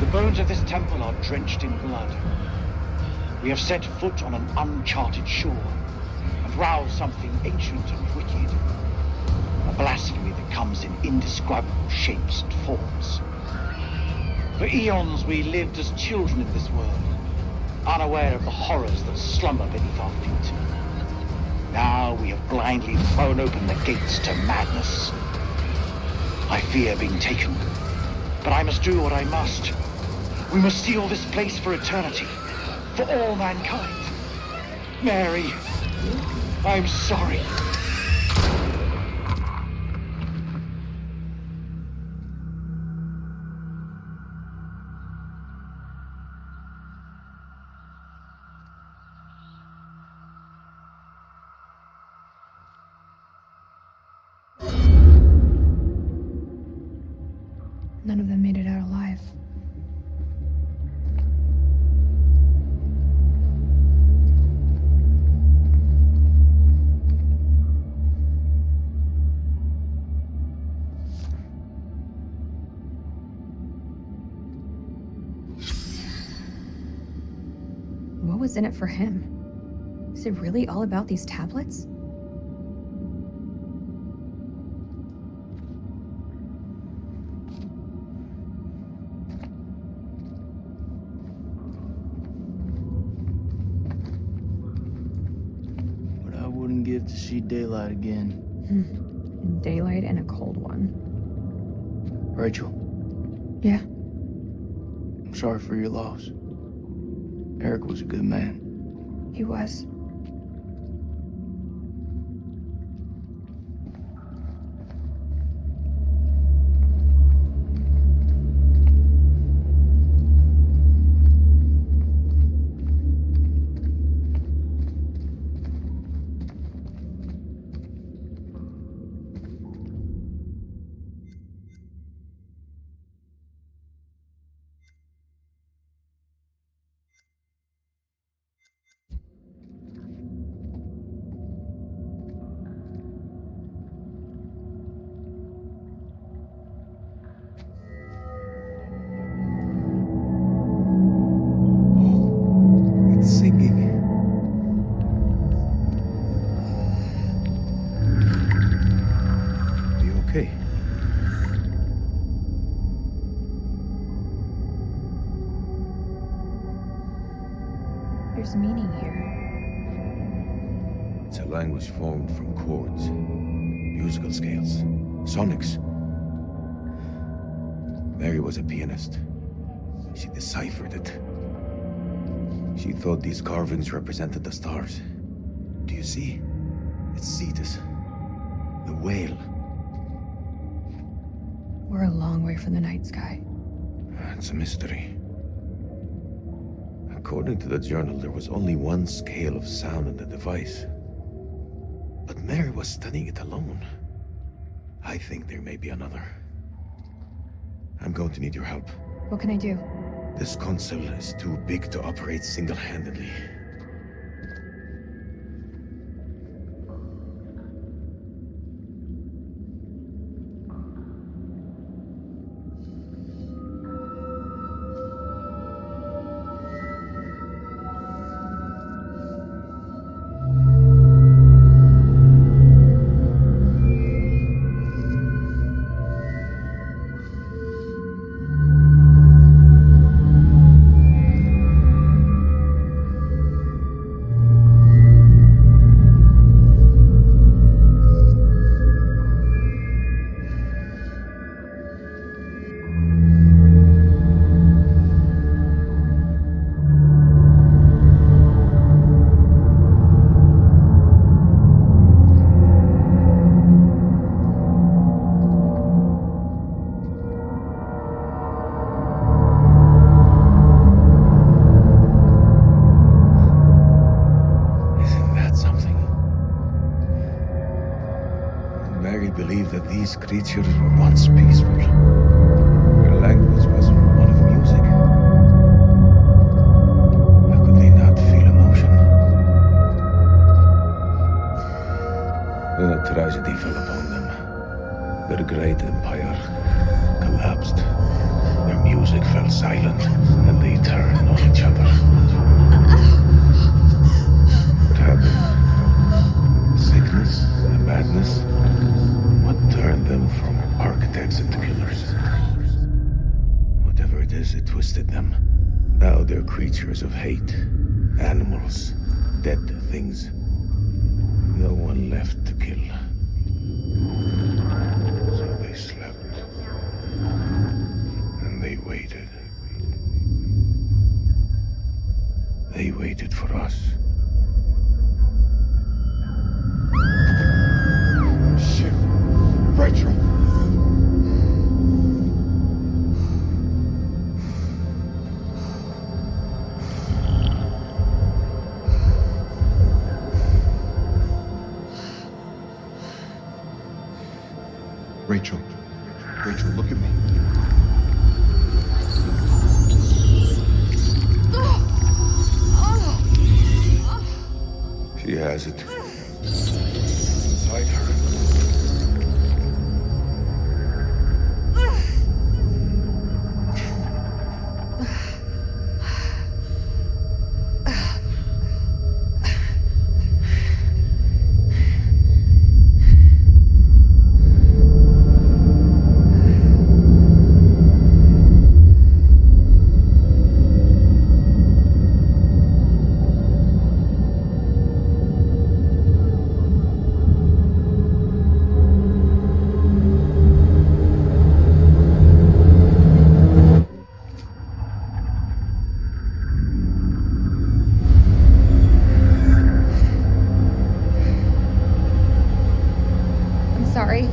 Speaker 3: The bones of this temple are drenched in blood. We have set foot on an uncharted shore, a have roused something ancient and wicked. A blasphemy that comes in indescribable shapes and forms. For eons we lived as children in this world, unaware of the horrors that slumber beneath our feet. Now we have blindly thrown open the gates to madness. I fear being taken, but I must do what I must. We must seal this place for eternity, for all mankind. Mary, I'm sorry.
Speaker 9: None of them made it out alive. What was in it for him? Is it really all about these tablets?
Speaker 5: What I wouldn't give to see daylight again.
Speaker 9: Daylight and a cold one.
Speaker 5: Rachel,
Speaker 9: Yeah,
Speaker 5: I'm sorry for your loss. Eric was a good man.
Speaker 9: he was.
Speaker 4: It's singing. Are you okay?
Speaker 9: There's meaning here.
Speaker 4: It's a language formed from chords, musical scales, sonics. Mary was a pianist. She deciphered it. She thought these carvings represented the stars. Do you see? It's Cetus, the whale.
Speaker 9: We're a long way from the night sky.
Speaker 4: It's a mystery. According to the journal, there was only one scale of sound in the device. But Mary was studying it alone. I think there may be another. I'm going to need your help.
Speaker 9: What can I do?
Speaker 4: This console is too big to operate single-handedly. Mary believed that these creatures were once peaceful. Their language was one of music. How could they not feel emotion? Then a tragedy fell upon them. Their great empire collapsed. Their music fell silent, and they turned on each other. What happened? dead things. No one left to kill. So they slept. And they waited. They waited for us.
Speaker 8: Shit. Rachel! Rachel. Rachel, look at me.
Speaker 4: She has it. Inside her.
Speaker 9: Sorry.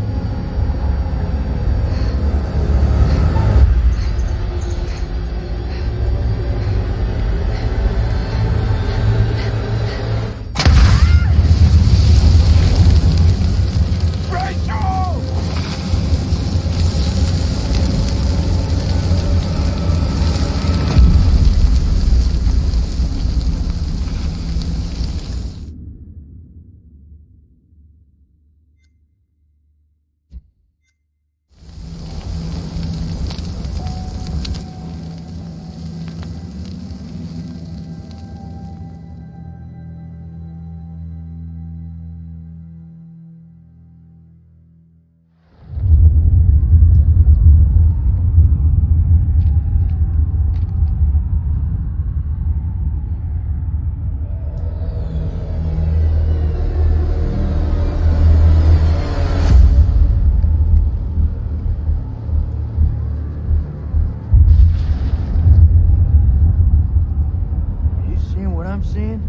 Speaker 5: I'm seeing?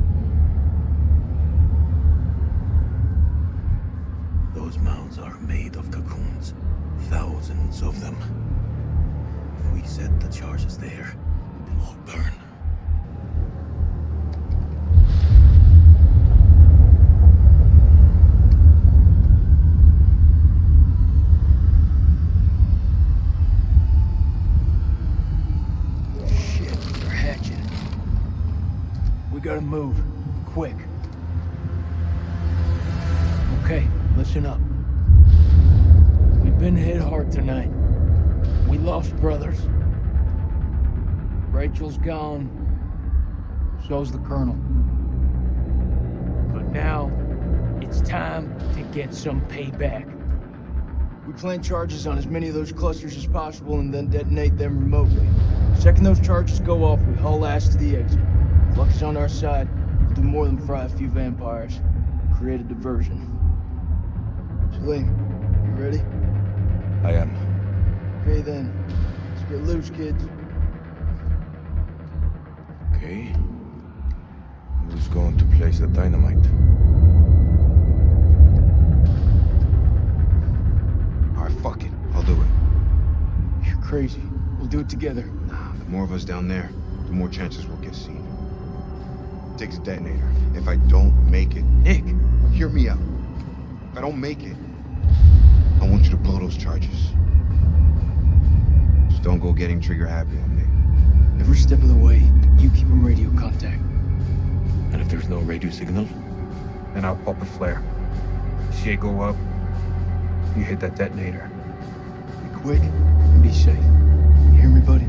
Speaker 4: Those mounds are made of cocoons. Thousands of them. If we set the charges there, they'll all burn.
Speaker 5: Shit, they're hatching. We gotta move. Quick. Okay, listen up. We've been hit hard tonight. We lost brothers. Rachel's gone. So's the Colonel. But now, it's time to get some payback. We plant charges on as many of those clusters as possible and then detonate them remotely. The second those charges go off, we haul ass to the exit. If luck is on our side, we'll do more than fry a few vampires. Create a diversion. Salim, you ready?
Speaker 4: I am.
Speaker 5: Okay then. Let's get loose, kids.
Speaker 4: Okay. Who's going to place the dynamite?
Speaker 8: Alright, fuck it. I'll do it.
Speaker 5: You're crazy. We'll do it together.
Speaker 8: Nah, the more of us down there, the more chances we'll get seen. Takes a detonator. If I don't make it... Nick, hear me out. If I don't make it, I want you to blow those charges. Just don't go getting trigger happy on me.
Speaker 5: Every step of the way, you keep in radio contact.
Speaker 4: And if there's no radio signal?
Speaker 10: Then I'll pop a flare. See it go up, you hit that detonator.
Speaker 5: Be quick and be safe. You hear me, buddy?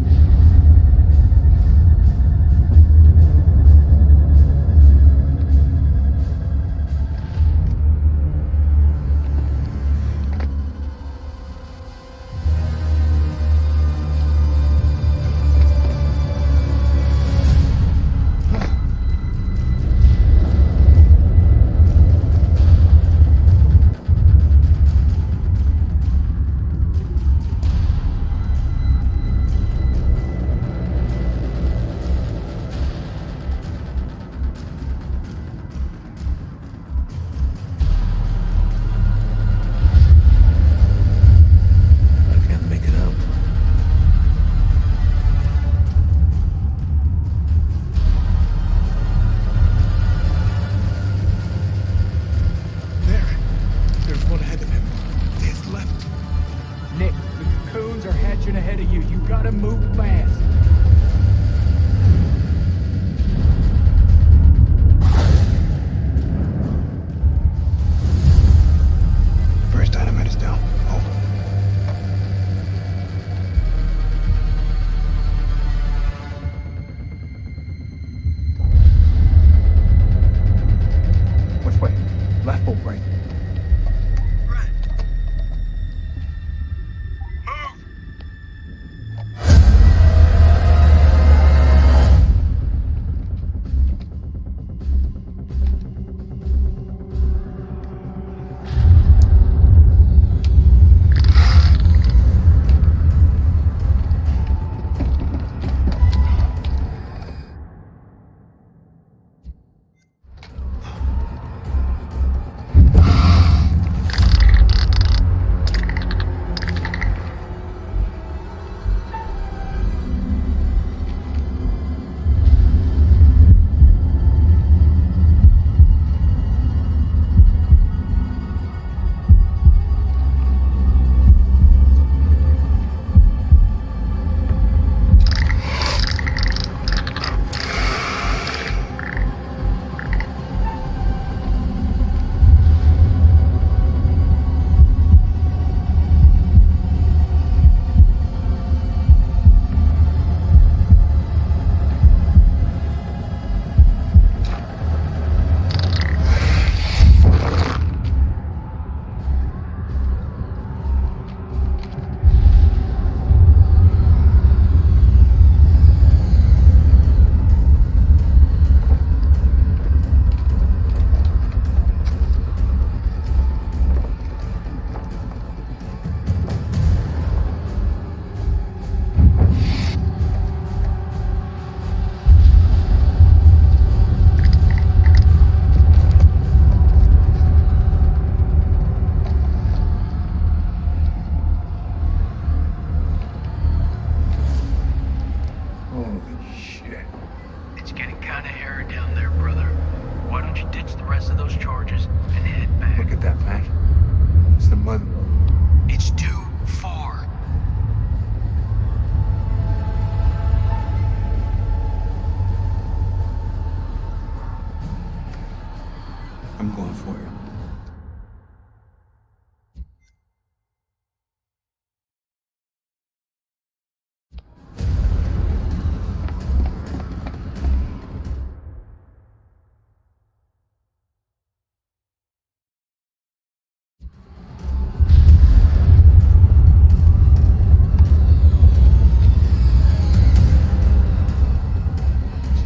Speaker 10: I'm going for you.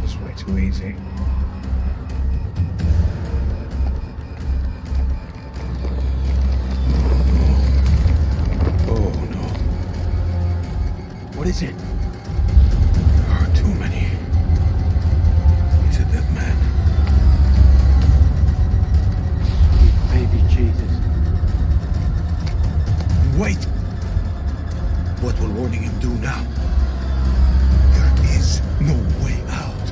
Speaker 10: This is way too easy.
Speaker 4: Oh no.
Speaker 5: What is it?
Speaker 4: There are too many. He's a dead man.
Speaker 5: Sweet baby Jesus.
Speaker 4: Wait! What will warning him do now? There is no way out.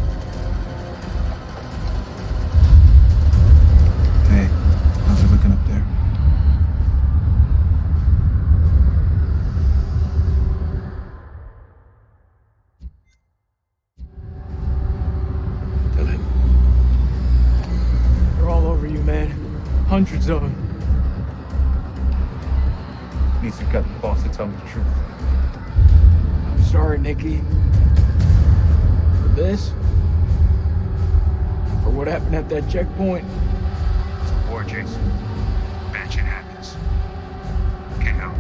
Speaker 10: Hey, how's it looking up there?
Speaker 4: Tell him.
Speaker 5: They're all over you, man. Hundreds of them.
Speaker 10: Needs to got the boss to tell me the truth.
Speaker 5: I'm sorry, Nikki. For this? For what happened at that checkpoint?
Speaker 10: It's a war, Jason. Bad shit happens. Can't help.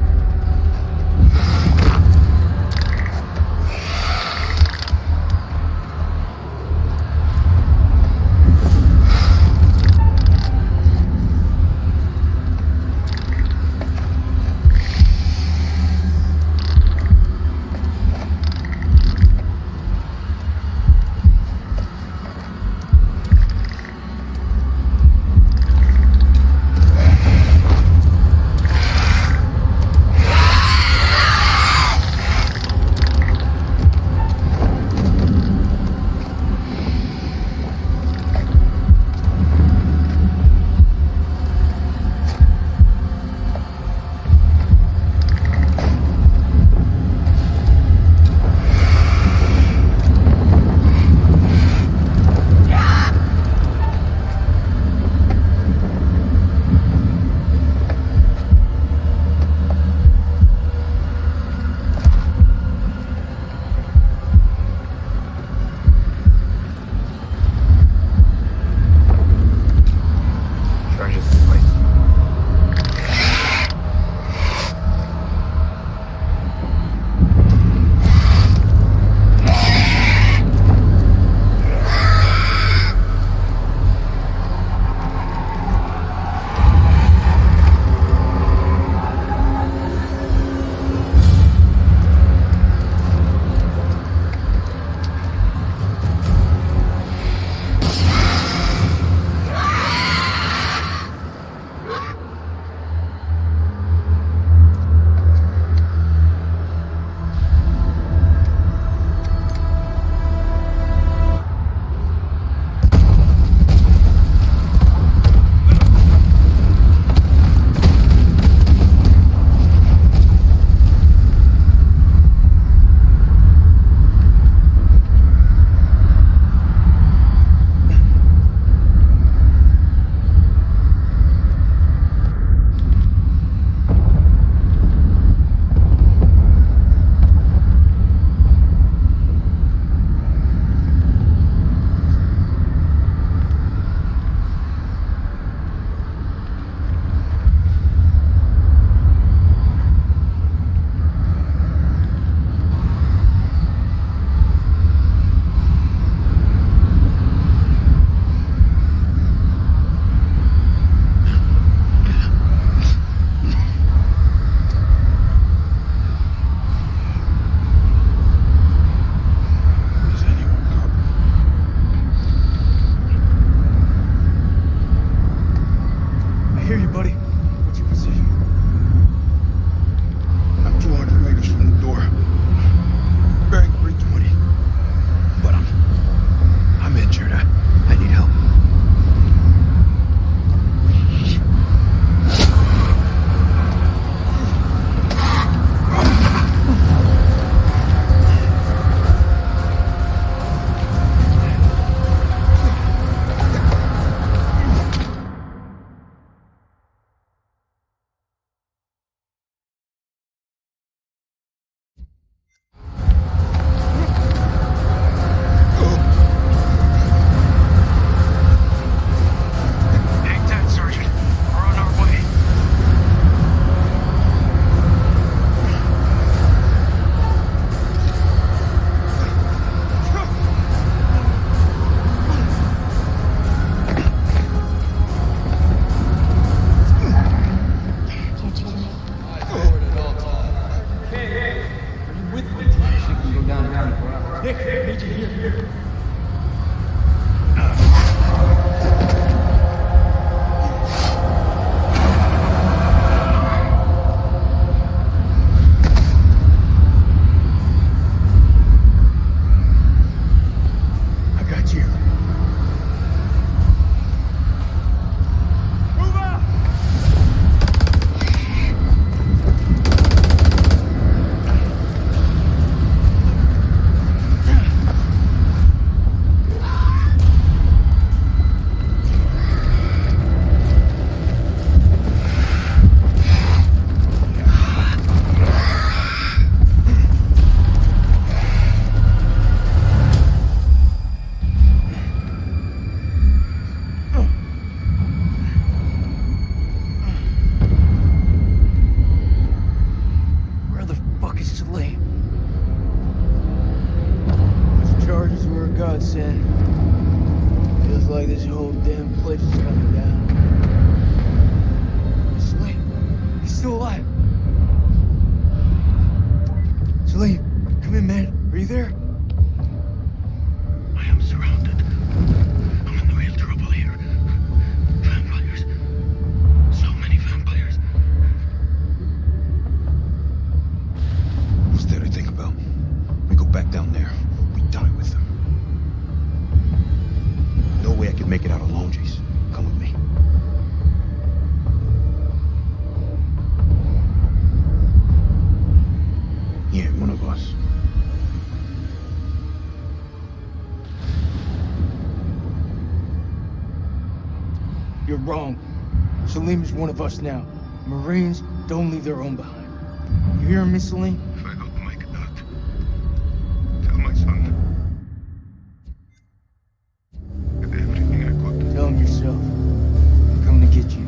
Speaker 5: You're wrong. Salim is one of us now. Marines don't leave their own behind. You hear me, Salim?
Speaker 10: If I got the mic out, tell my son. I did everything I could.
Speaker 5: Tell him yourself. I'm coming to get you.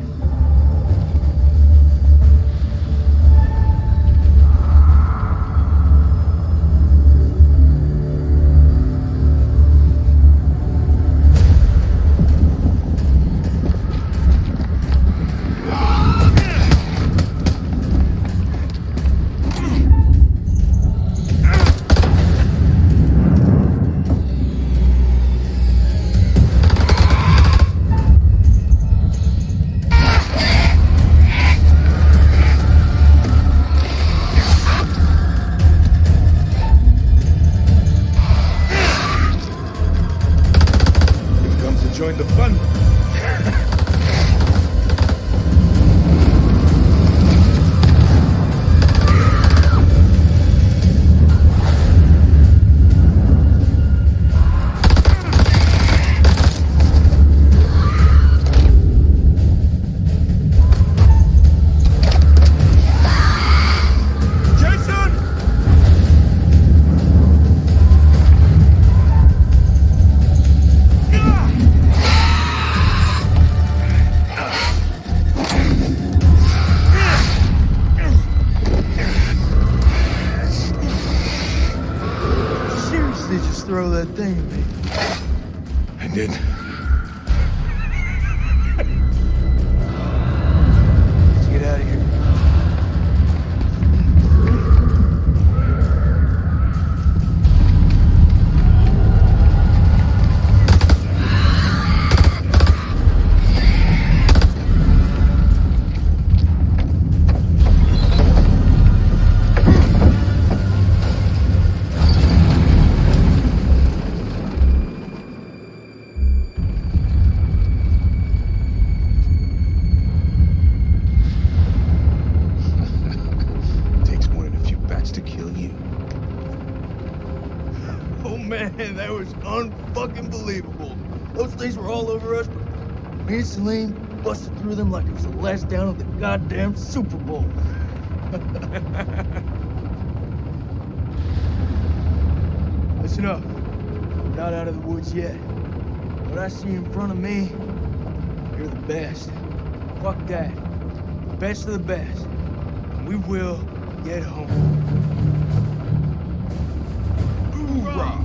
Speaker 4: Join the fun.
Speaker 5: Throw that thing at me.
Speaker 4: I did.
Speaker 5: Let's get out of here. Man, that was unfucking believable. Those things were all over us, but me and Salim busted through them like it was the last down of the goddamn Super Bowl. Listen up. We're not out of the woods yet. What I see in front of me, you're the best. Fuck that. Best of the best. And we will get home. Hoorah!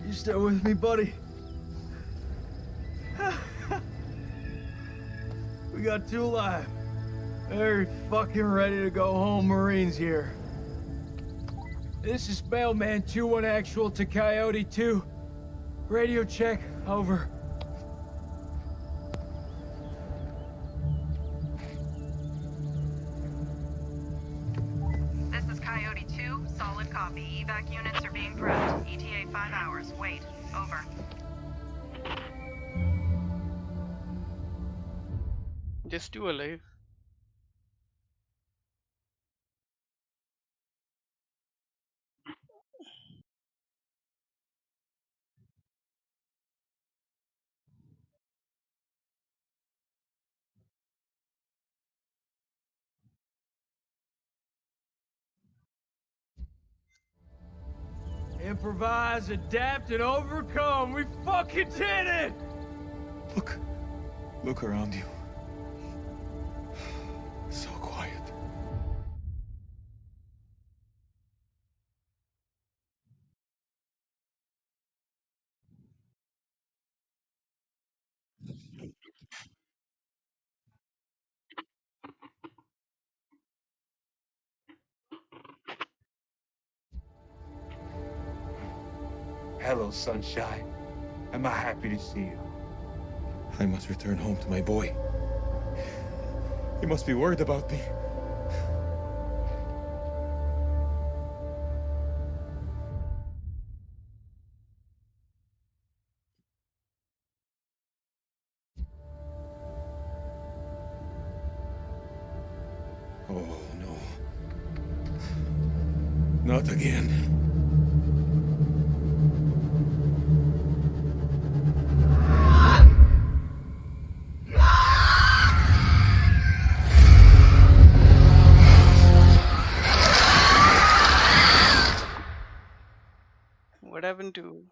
Speaker 5: You still with me, buddy? We got two alive. Very fucking ready to go home, Marines here. This is Mailman 2-1 actual to Coyote 2. Radio check, over.
Speaker 11: This is Coyote 2, solid copy. Evac units are being prepped. ETA 5 hours. Wait. Over.
Speaker 1: Just two alive.
Speaker 5: Improvise, adapt, and overcome. We fucking did it!
Speaker 4: Look around you. So quiet.
Speaker 10: Hello, sunshine. Am I happy to see you?
Speaker 4: I must return home to my boy. He must be worried about me. Oh, no. Not again.
Speaker 1: What happened to?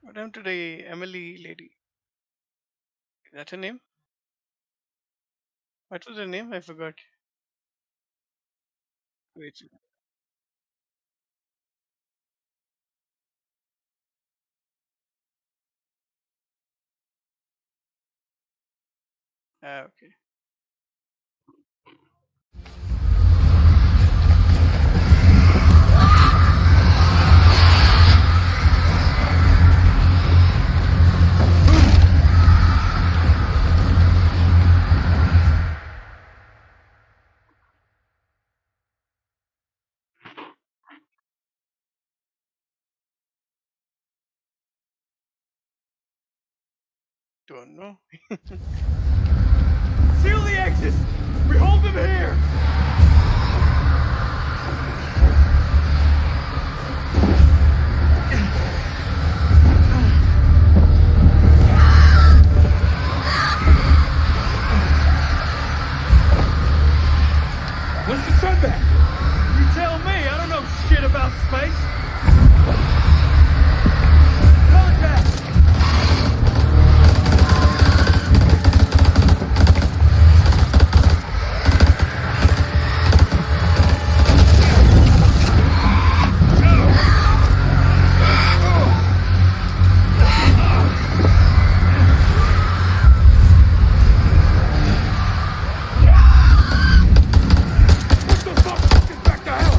Speaker 1: What happened to the Emily lady? Is that her name? What was her name? I forgot. Wait. Ah, okay. Don't know.
Speaker 5: Seal the exits! We hold them here!
Speaker 10: When's the sun back?
Speaker 5: You tell me, I don't know shit about space. Contact!
Speaker 10: What the fuck? Get back to hell!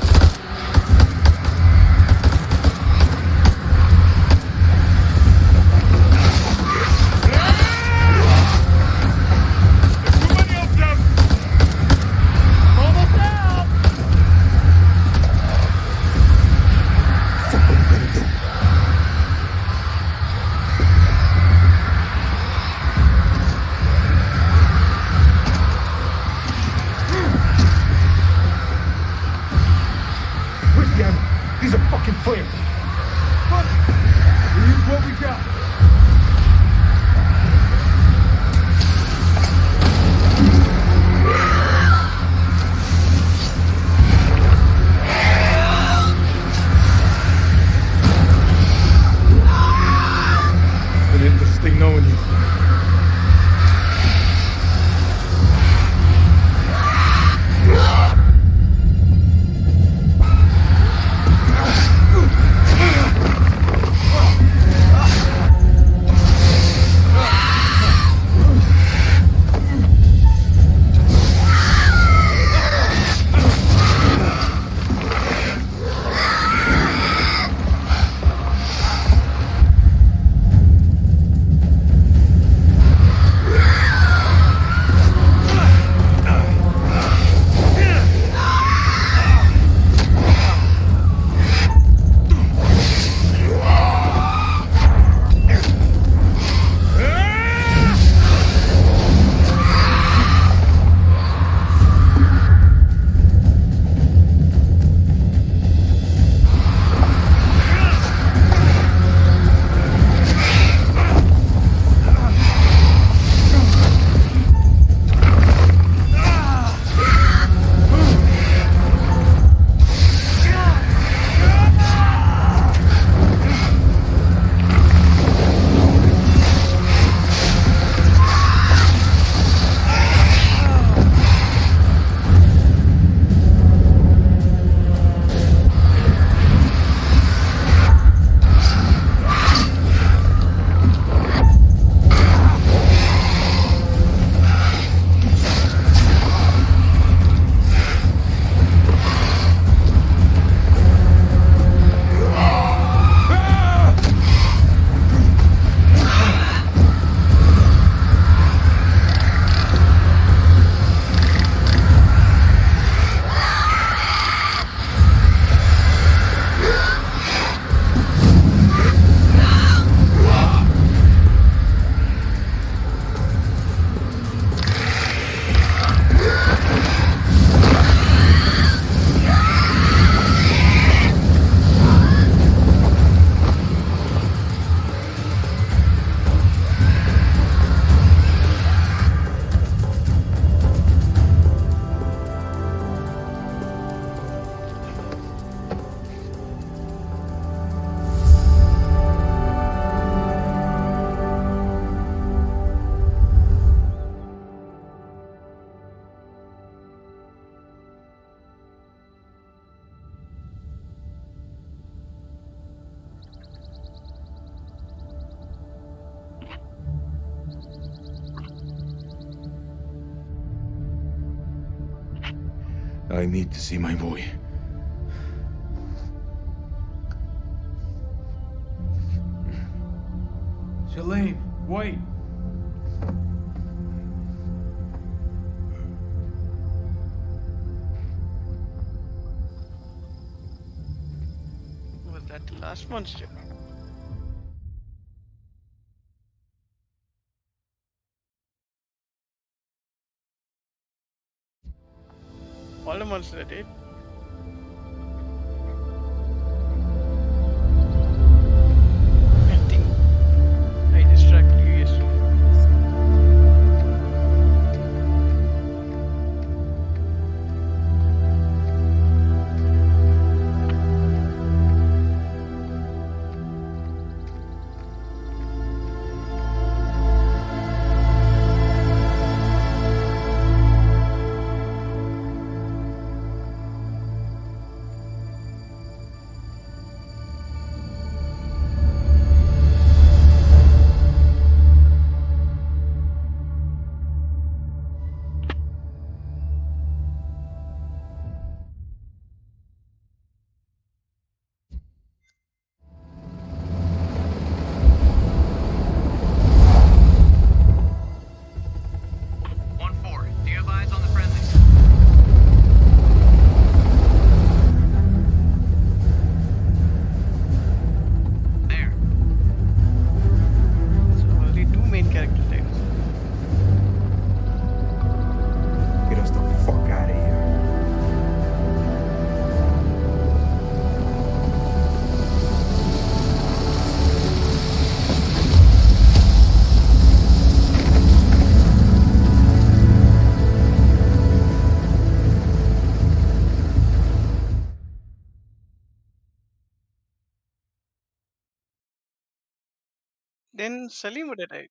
Speaker 4: I need to see my boy.
Speaker 5: Salim, wait.
Speaker 1: Was that the last monster? All the monsters are dead. I think I distracted you yesterday.
Speaker 11: Do you have eyes on the friendlies? There.
Speaker 1: So only two main characters died.
Speaker 8: Get us the fuck out of here.
Speaker 1: Then Salim would have died.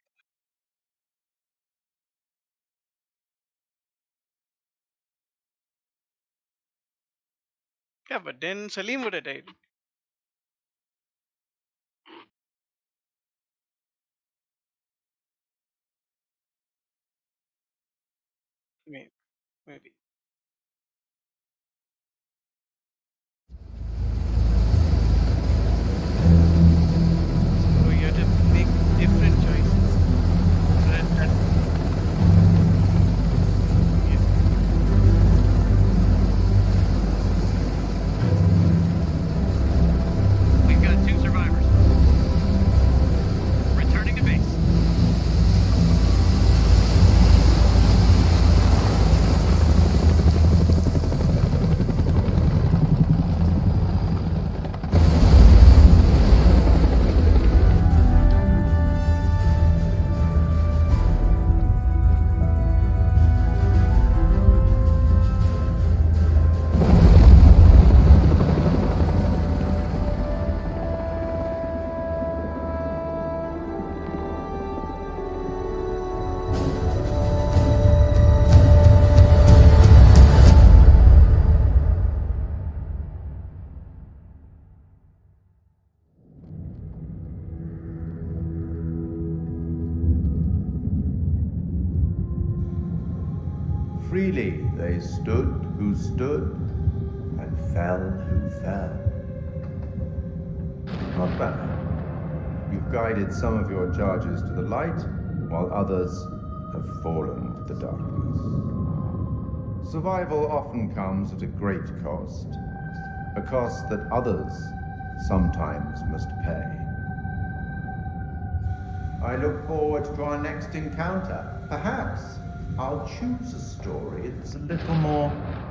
Speaker 1: Yeah, but then Salim would have died. Maybe. Maybe. So you have to make different choices. That, yeah.
Speaker 11: We've got 2 survivors. Returning to base.
Speaker 6: Freely they stood who stood, and fell who fell. Not bad. You've guided some of your charges to the light, while others have fallen to the darkness. Survival often comes at a great cost, a cost that others sometimes must pay. I look forward to our next encounter. Perhaps I'll choose a story that's a little more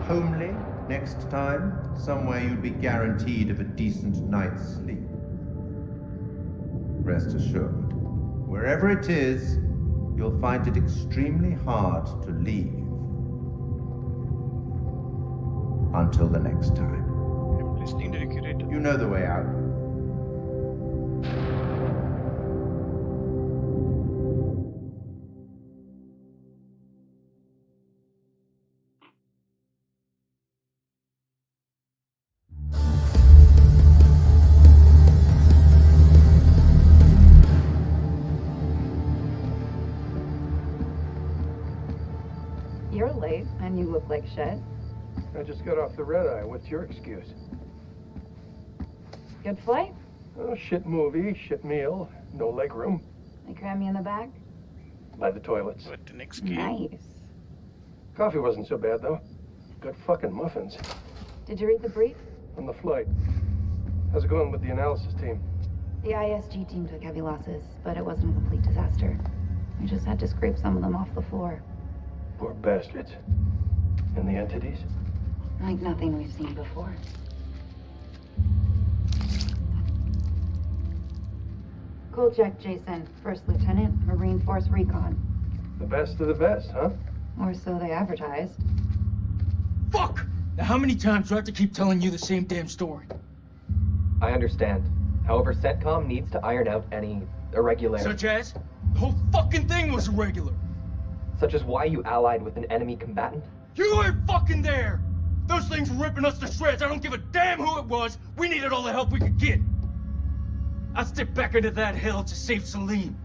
Speaker 6: homely next time, somewhere you'd be guaranteed of a decent night's sleep. Rest assured, wherever it is, you'll find it extremely hard to leave. Until the next time.
Speaker 1: I'm listening to the curator.
Speaker 6: You know the way out.
Speaker 12: You're late and you look like shit. I just got off the red-eye. What's your excuse?
Speaker 13: Good flight?
Speaker 12: Oh, shit movie, shit meal, no leg room.
Speaker 13: They cram you in the back?
Speaker 12: By the toilets.
Speaker 1: What an excuse.
Speaker 13: Nice.
Speaker 12: Coffee wasn't so bad, though. Good fucking muffins.
Speaker 13: Did you read the brief?
Speaker 12: On the flight. How's it going with the analysis team?
Speaker 13: The ISG team took heavy losses, but it wasn't a complete disaster. We just had to scrape some of them off the floor.
Speaker 12: Poor bastards. And the entities?
Speaker 13: Like nothing we've seen before. Kolchak Jason, First Lieutenant, Marine Force Recon.
Speaker 12: The best of the best, huh?
Speaker 13: Or so they advertised.
Speaker 5: Fuck! Now how many times do I have to keep telling you the same damn story?
Speaker 14: I understand. However, CENTCOM needs to iron out any irregularities.
Speaker 5: Such as? The whole fucking thing was irregular.
Speaker 14: Such as why you allied with an enemy combatant?
Speaker 5: You weren't fucking there! Those things were ripping us to shreds. I don't give a damn who it was. We needed all the help we could get. I stepped back into that hell to save Salim.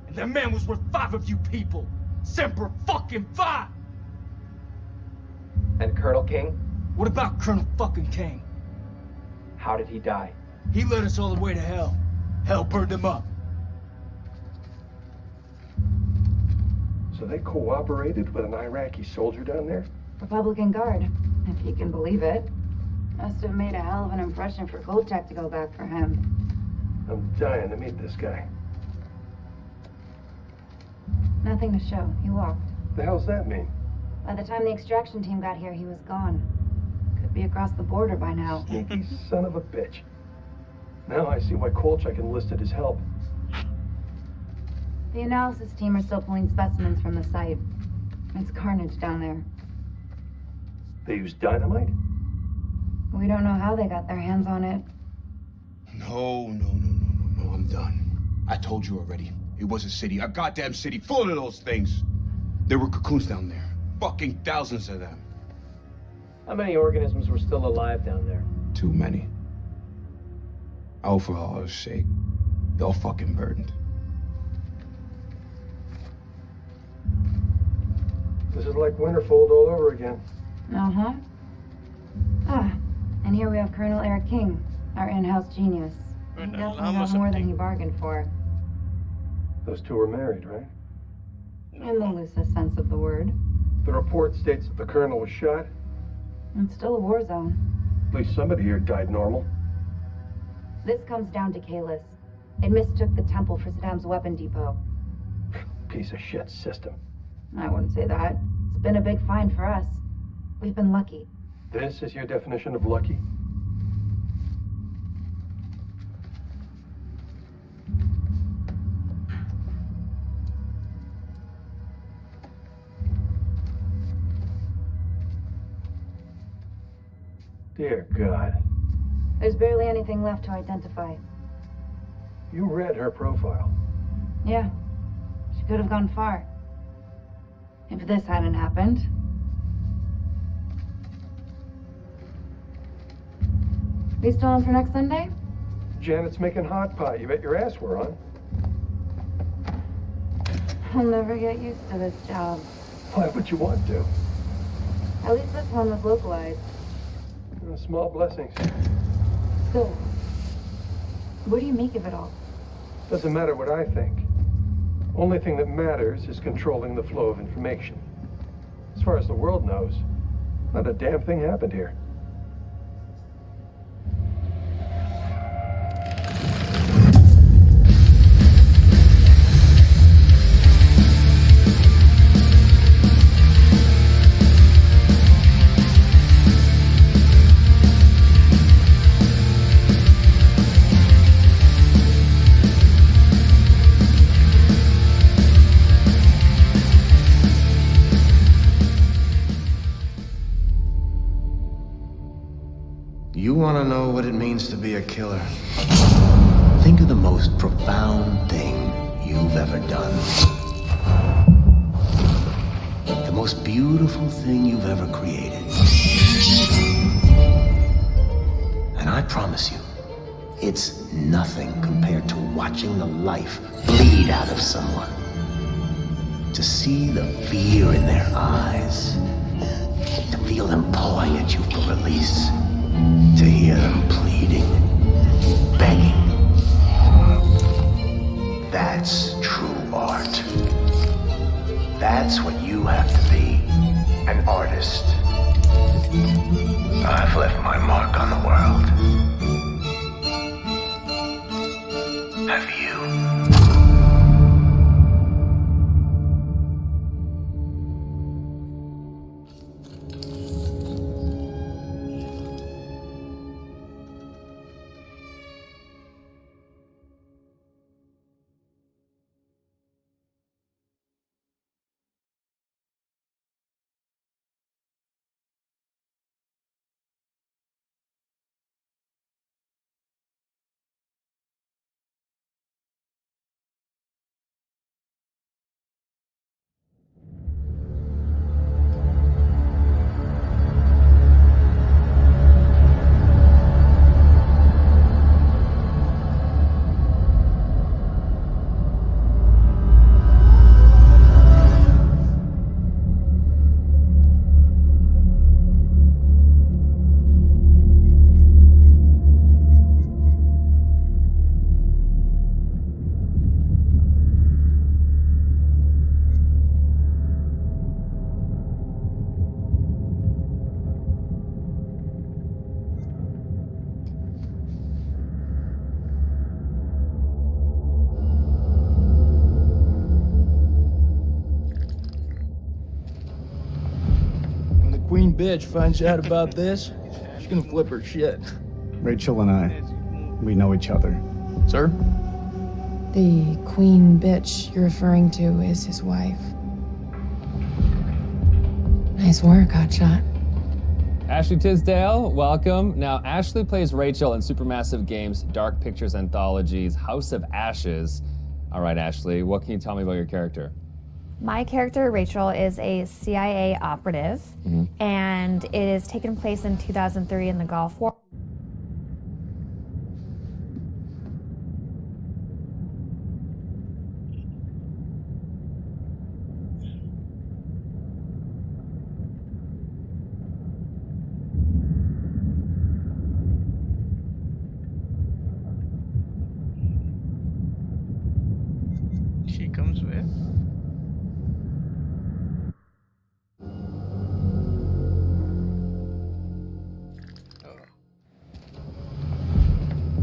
Speaker 5: And that man was worth 5 of you people. Semper fucking Fi!
Speaker 14: And Colonel King?
Speaker 5: What about Colonel fucking King?
Speaker 14: How did he die?
Speaker 5: He led us all the way to hell. Hell burned him up.
Speaker 12: So they cooperated with an Iraqi soldier down there?
Speaker 13: Republican Guard, if you can believe it. Must have made a hell of an impression for Kolchak to go back for him.
Speaker 12: I'm dying to meet this guy.
Speaker 13: Nothing to show. He walked.
Speaker 12: The hell's that mean?
Speaker 13: By the time the extraction team got here, he was gone. Could be across the border by now.
Speaker 12: Sneaky son of a bitch. Now I see why Kolchak enlisted his help.
Speaker 13: The analysis team are still pulling specimens from the site. It's carnage down there.
Speaker 12: They used dynamite?
Speaker 13: We don't know how they got their hands on it.
Speaker 8: No, I'm done. I told you already. It was a city, a goddamn city full of those things. There were cocoons down there. Fucking thousands of them.
Speaker 14: How many organisms were still alive down there?
Speaker 8: Too many. Oh, for Allah's sake. They're all fucking burdened.
Speaker 12: This is like Winterfold all over again.
Speaker 13: Uh-huh. Ah, and here we have Colonel Eric King, our in-house genius. He definitely got more than he bargained for.
Speaker 12: Those two were married, right?
Speaker 13: In the loosest sense of the word.
Speaker 12: The report states that the colonel was shot.
Speaker 13: It's still a war zone.
Speaker 12: At least somebody here died normal.
Speaker 13: This comes down to Kalis. It mistook the temple for Saddam's weapon depot.
Speaker 12: Piece of shit system.
Speaker 13: I wouldn't say that. It's been a big find for us. We've been lucky.
Speaker 12: This is your definition of lucky? Dear God.
Speaker 13: There's barely anything left to identify.
Speaker 12: You read her profile.
Speaker 13: Yeah. She could have gone far. If this hadn't happened. We still on for next Sunday?
Speaker 12: Janet's making hot pot. You bet your ass we're on.
Speaker 13: I'll never get used to this job.
Speaker 12: Why would you want to?
Speaker 13: At least this one was localized.
Speaker 12: Small blessings.
Speaker 13: Still, what do you make of it all?
Speaker 12: Doesn't matter what I think. Only thing that matters is controlling the flow of information. As far as the world knows, not a damn thing happened here.
Speaker 15: You want to know what it means to be a killer? Think of the most profound thing you've ever done. The most beautiful thing you've ever created. And I promise you, it's nothing compared to watching the life bleed out of someone. To see the fear in their eyes. To feel them pawing at police, to hear them pleading, begging. That's true art. That's what you have to be, an artist. I've left my mark on the world. Have you?
Speaker 5: When the queen bitch finds out about this, she's gonna flip her shit.
Speaker 10: Rachel and I, we know each other.
Speaker 5: Sir?
Speaker 9: The queen bitch you're referring to is his wife. Nice work, Hotshot.
Speaker 16: Ashley Tisdale, welcome. Now, Ashley plays Rachel in Supermassive Games' Dark Pictures Anthology's House of Ashes. All right, Ashley, what can you tell me about your character?
Speaker 17: My character, Rachel, is a CIA operative, and it is taken place in 2003 in the Gulf War.
Speaker 1: She comes with.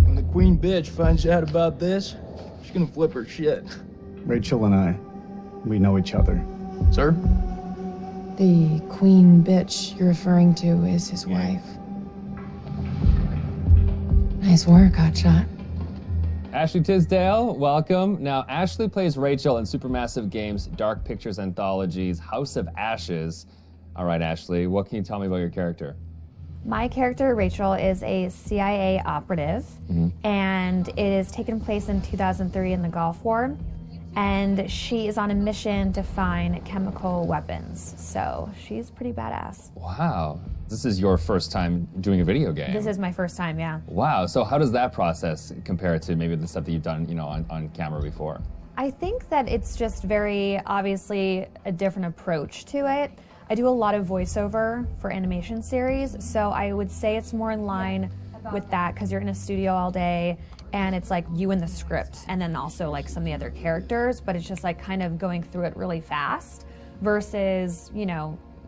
Speaker 5: When the queen bitch finds out about this, she's gonna flip her shit.
Speaker 10: Rachel and I, we know each other.
Speaker 5: Sir?
Speaker 9: The queen bitch you're referring to is his wife. Nice work, Hotshot.
Speaker 16: Ashley Tisdale, welcome. Now, Ashley plays Rachel in Supermassive Games' Dark Pictures Anthology's House of Ashes. All right, Ashley, what can you tell me about your character?
Speaker 17: My character, Rachel, is a CIA operative, and it is taken place in 2003 in the Gulf War, and she is on a mission to find chemical weapons, so she's pretty badass.
Speaker 16: Wow. This is your first time doing a video game.
Speaker 17: This is my first time, yeah.
Speaker 16: Wow. So how does that process compare to maybe the stuff that you've done, on camera before?
Speaker 17: I think that it's just very obviously a different approach to it. I do a lot of voiceover for animation series, so I would say it's more in line with that because you're in a studio all day and it's like you and the script and then also like some of the other characters, but it's just like kind of going through it really fast versus,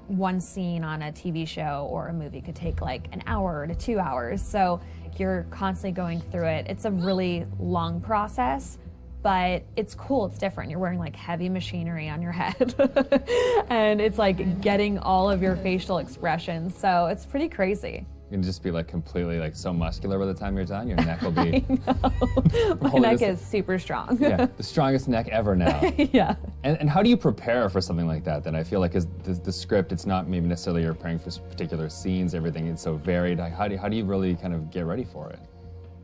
Speaker 17: one scene on a TV show or a movie could take like an hour to 2 hours. So you're constantly going through it. It's a really long process, but it's cool, it's different. You're wearing like heavy machinery on your head and it's like getting all of your facial expressions. So it's pretty crazy.
Speaker 16: You can just be like completely like so muscular by the time you're done. Your neck will be.
Speaker 17: My neck is super strong.
Speaker 16: Yeah, the strongest neck ever now.
Speaker 17: Yeah.
Speaker 16: And how do you prepare for something like that? Then I feel like the script, it's not maybe necessarily you're preparing for particular scenes. Everything is so varied. How do you really kind of get ready for it?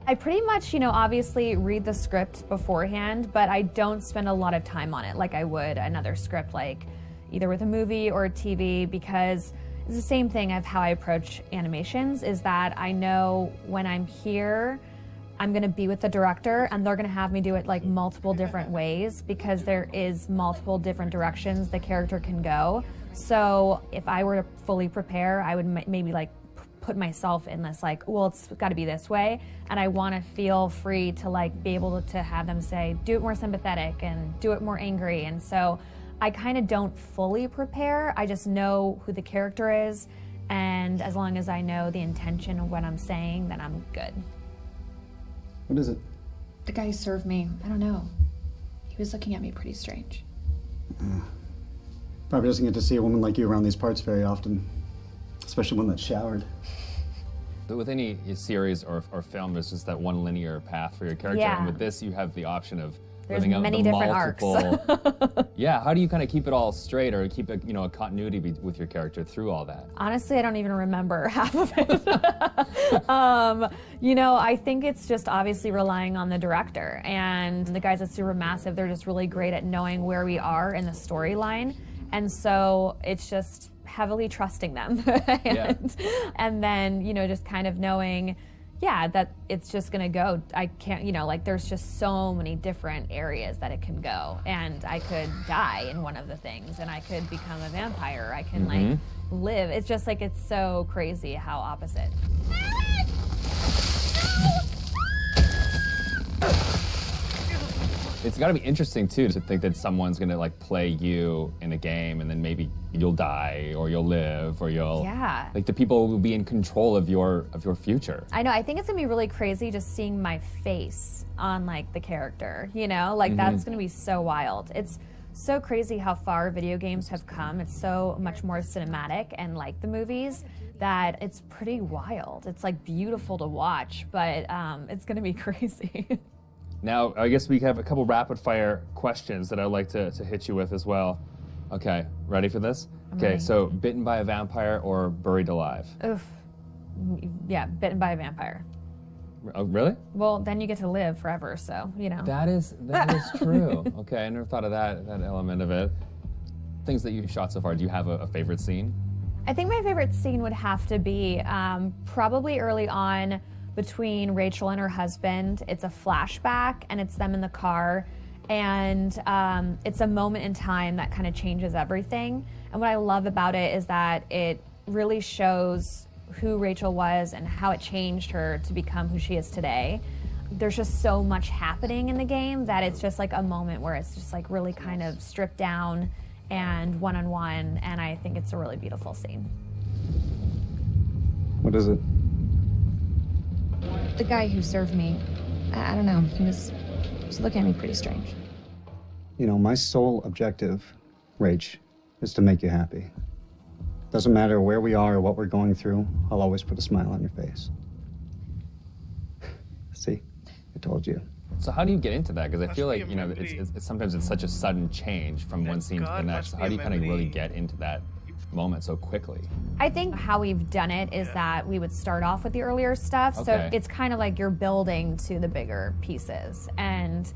Speaker 17: I pretty much, obviously read the script beforehand, but I don't spend a lot of time on it like I would another script, like either with a movie or a TV, because it's the same thing of how I approach animations, is that I know when I'm here, I'm gonna be with the director and they're gonna have me do it like multiple different ways because there is multiple different directions the character can go. So if I were to fully prepare, I would maybe like put myself in this like, well, it's got to be this way, and I want to feel free to like be able to have them say, do it more sympathetic and do it more angry. And so I kind of don't fully prepare. I just know who the character is, and as long as I know the intention of what I'm saying, then I'm good.
Speaker 18: What is it?
Speaker 9: The guy who served me, I don't know. He was looking at me pretty strange.
Speaker 18: Probably doesn't get to see a woman like you around these parts very often, especially one that's showered.
Speaker 16: But with any series or film, there's just that one linear path for your character.
Speaker 17: Yeah.
Speaker 16: And with this, you have the option of
Speaker 17: There's
Speaker 16: living out
Speaker 17: many
Speaker 16: the
Speaker 17: different
Speaker 16: multiple. Yeah, how do you kind of keep it all straight or keep a continuity with your character through all that?
Speaker 17: Honestly, I don't even remember half of it. I think it's just obviously relying on the director, and the guys at Supermassive, they're just really great at knowing where we are in the storyline, and so it's just heavily trusting them. And then, just kind of knowing, that it's just gonna go. I can't, there's just so many different areas that it can go, and I could die in one of the things, and I could become a vampire. I can like live. It's just like, it's so crazy how opposite.
Speaker 16: It's got to be interesting too to think that someone's gonna like play you in a game, and then maybe you'll die or you'll live or you'll like the people will be in control of your future.
Speaker 17: I know. I think it's gonna be really crazy just seeing my face on like the character. Like that's gonna be so wild. It's so crazy how far video games have come. It's so much more cinematic and like the movies that it's pretty wild. It's like beautiful to watch, but it's gonna be crazy.
Speaker 16: Now, I guess we have a couple rapid fire questions that I'd like to hit you with as well. Okay, ready for this? Okay,
Speaker 17: ready.
Speaker 16: so bitten by a vampire or buried alive?
Speaker 17: Oof. Yeah, bitten by a vampire.
Speaker 16: Oh, really?
Speaker 17: Well, then you get to live forever, so,
Speaker 16: That is true. Okay, I never thought of that element of it. Things that you've shot so far, do you have a favorite scene?
Speaker 17: I think my favorite scene would have to be probably early on between Rachel and her husband. It's a flashback, and it's them in the car, and it's a moment in time that kind of changes everything. And what I love about it is that it really shows who Rachel was and how it changed her to become who she is today. There's just so much happening in the game that it's just like a moment where it's just like really kind of stripped down and one-on-one, and I think it's a really beautiful scene.
Speaker 18: What is it?
Speaker 9: The guy who served me, I don't know, he was looking at me pretty strange.
Speaker 18: My sole objective, Rach, is to make you happy. Doesn't matter where we are or what we're going through, I'll always put a smile on your face. See, I told you.
Speaker 16: So how do you get into that? Because I feel like, it's sometimes it's such a sudden change from one scene to the next. So how do you kind of really get into that moment so quickly?
Speaker 17: I think how we've done it is that we would start off with the earlier stuff.
Speaker 16: Okay.
Speaker 17: So it's kind of like you're building to the bigger pieces. And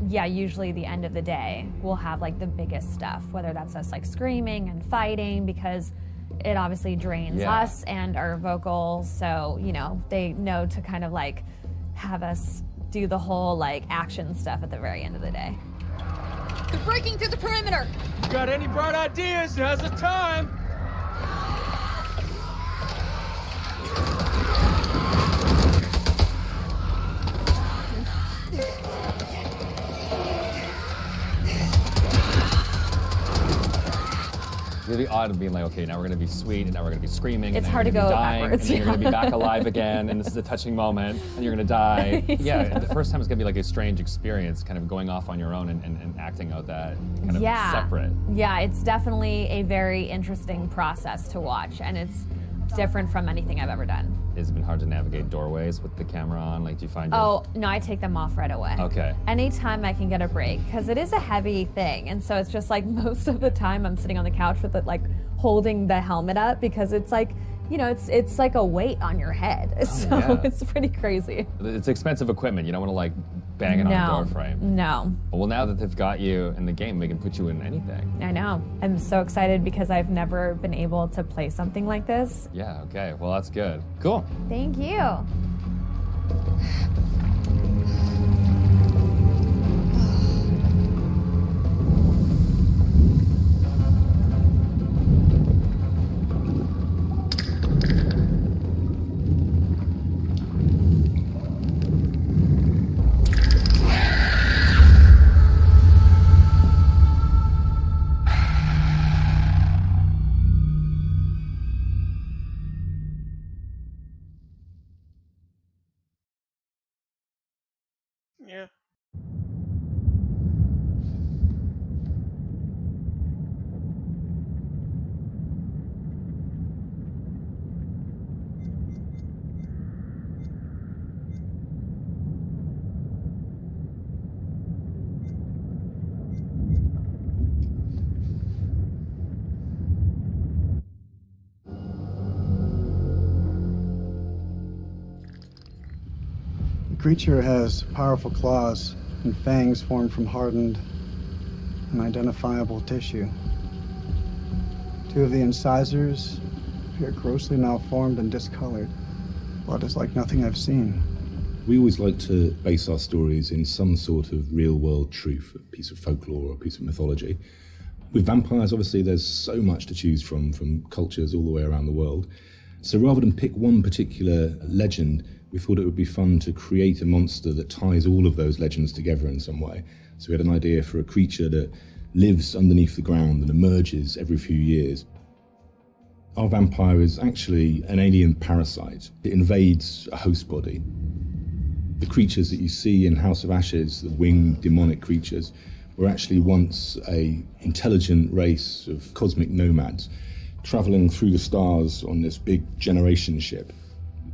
Speaker 17: usually the end of the day, we'll have like the biggest stuff, whether that's us like screaming and fighting, because it obviously drains us and our vocals. So, they know to kind of like have us do the whole like action stuff at the very end of the day.
Speaker 7: They're breaking through the perimeter.
Speaker 5: You got any bright ideas? Now's the time.
Speaker 16: It's really odd of being like, okay, now we're going to be sweet, and now we're going to be screaming.
Speaker 17: It's
Speaker 16: and
Speaker 17: hard
Speaker 16: then
Speaker 17: to
Speaker 16: you're
Speaker 17: go
Speaker 16: gonna be dying,
Speaker 17: backwards,
Speaker 16: and then you're going to be back alive again, and this is a touching moment, and you're going to die. Yeah, the first time it's going to be like a strange experience, kind of going off on your own and acting out that kind of separate.
Speaker 17: Yeah, it's definitely a very interesting process to watch, and it's different from anything I've ever done.
Speaker 16: Has it been hard to navigate doorways with the camera on? Like, do you find
Speaker 17: Oh, no, I take them off right away.
Speaker 16: Okay.
Speaker 17: Anytime I can get a break, because it is a heavy thing, and so it's just like most of the time I'm sitting on the couch with it, like holding the helmet up, because it's like, it's like a weight on your head. It's pretty crazy.
Speaker 16: It's expensive equipment. You don't want to like bang it on a door frame.
Speaker 17: No.
Speaker 16: Well, now that they've got you in the game, they can put you in anything.
Speaker 17: I know. I'm so excited because I've never been able to play something like this.
Speaker 16: Yeah, okay. Well, that's good. Cool.
Speaker 17: Thank you.
Speaker 1: Yeah.
Speaker 18: The creature has powerful claws and fangs formed from hardened, unidentifiable tissue. 2 of the incisors appear grossly malformed and discolored. Blood is like nothing I've seen.
Speaker 4: We always like to base our stories in some sort of real-world truth, a piece of folklore or a piece of mythology. With vampires, obviously, there's so much to choose from cultures all the way around the world. So rather than pick one particular legend, we thought it would be fun to create a monster that ties all of those legends together in some way. So we had an idea for a creature that lives underneath the ground and emerges every few years. Our vampire is actually an alien parasite. It invades a host body. The creatures that you see in House of Ashes, the winged demonic creatures, were actually once an intelligent race of cosmic nomads traveling through the stars on this big generation ship.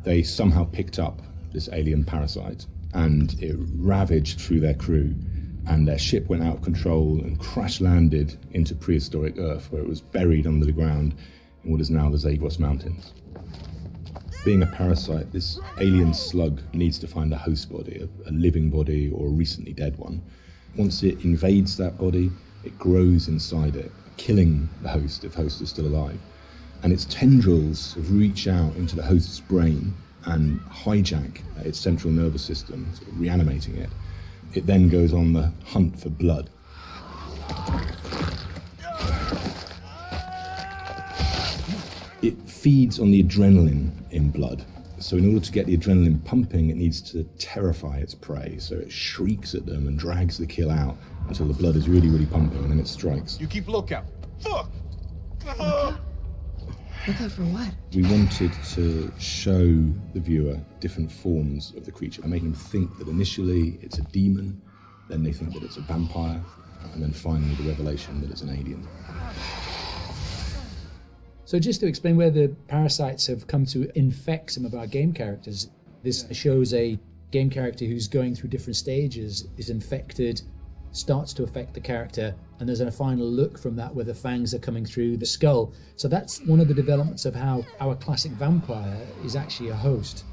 Speaker 4: They somehow picked up this alien parasite and it ravaged through their crew, and their ship went out of control and crash landed into prehistoric Earth, where it was buried under the ground in what is now the Zagros Mountains. Being a parasite, this alien slug needs to find a host body, a living body or a recently dead one. Once it invades that body, it grows inside it, killing the host if host is still alive. And its tendrils reach out into the host's brain and hijack its central nervous system, sort of reanimating it. It then goes on the hunt for blood. It feeds on the adrenaline in blood. So in order to get the adrenaline pumping, it needs to terrify its prey. So it shrieks at them and drags the kill out until the blood is really, really pumping, and then it strikes.
Speaker 10: You keep lookout. Fuck!
Speaker 19: Look out for what?
Speaker 4: We wanted to show the viewer different forms of the creature by making them think that initially it's a demon, then they think that it's a vampire, and then finally the revelation that it's an alien.
Speaker 20: So just to explain where the parasites have come to infect some of our game characters, this shows a game character who's going through different stages, is infected, starts to affect the character, and there's a final look from that where the fangs are coming through the skull. So that's one of the developments of how our classic vampire is actually a host.